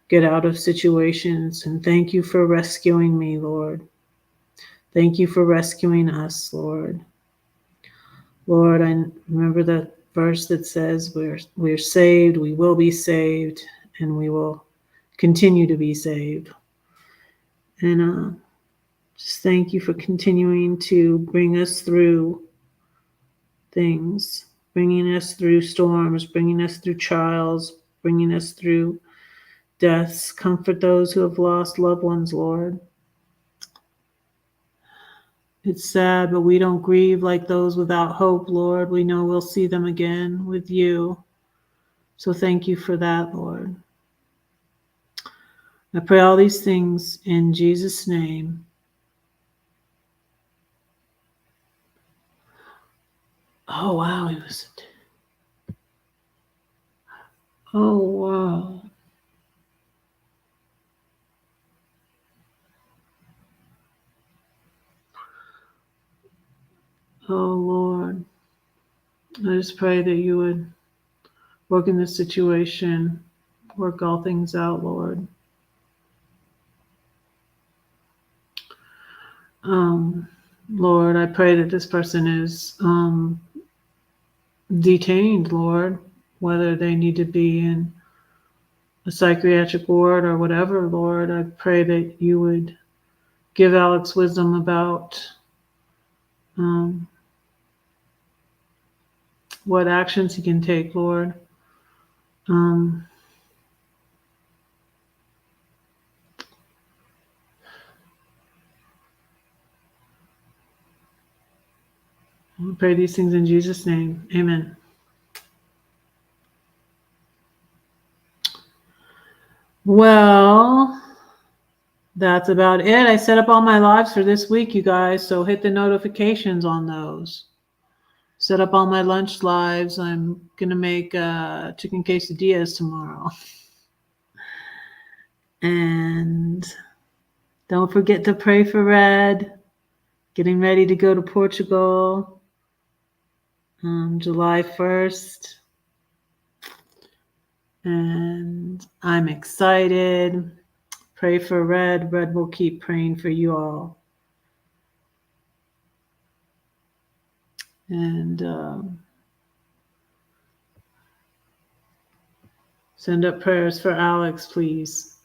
get out of situations. And thank you for rescuing me, Lord. Thank you for rescuing us, Lord. Lord, I remember the verse that says we're saved, we will be saved, and we will continue to be saved. And just thank you for continuing to bring us through things, bringing us through storms, bringing us through trials, bringing us through deaths. Comfort those who have lost loved ones, Lord. It's sad, but we don't grieve like those without hope, Lord. We know we'll see them again with you. So thank you for that, Lord. I pray all these things in Jesus' name. Oh, wow. He was. Oh, wow. Oh, Lord. I just pray that you would work in this situation, work all things out, Lord. Lord, I pray that this person is detained, Lord, whether they need to be in a psychiatric ward or whatever, Lord. I pray that you would give Alex wisdom about what actions he can take, Lord. I pray these things in Jesus' name. Amen. Well, that's about it. I set up all my lives for this week, you guys, so hit the notifications on those. Set up all my lunch lives. I'm going to make chicken quesadillas tomorrow. And don't forget to pray for Red. Getting ready to go to Portugal July 1st. And I'm excited. Pray for Red. Red will keep praying for you all. And send up prayers for Alex, please.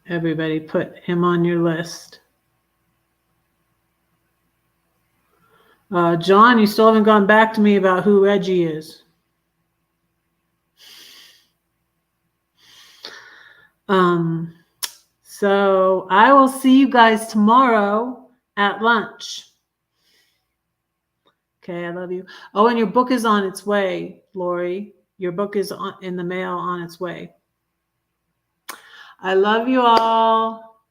Everybody put him on your list. John, you still haven't gone back to me about who Reggie is. So I will see you guys tomorrow at lunch. Okay, I love you. Oh, and your book is on its way, Lori. Your book is in the mail on its way. I love you all.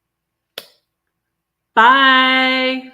Bye.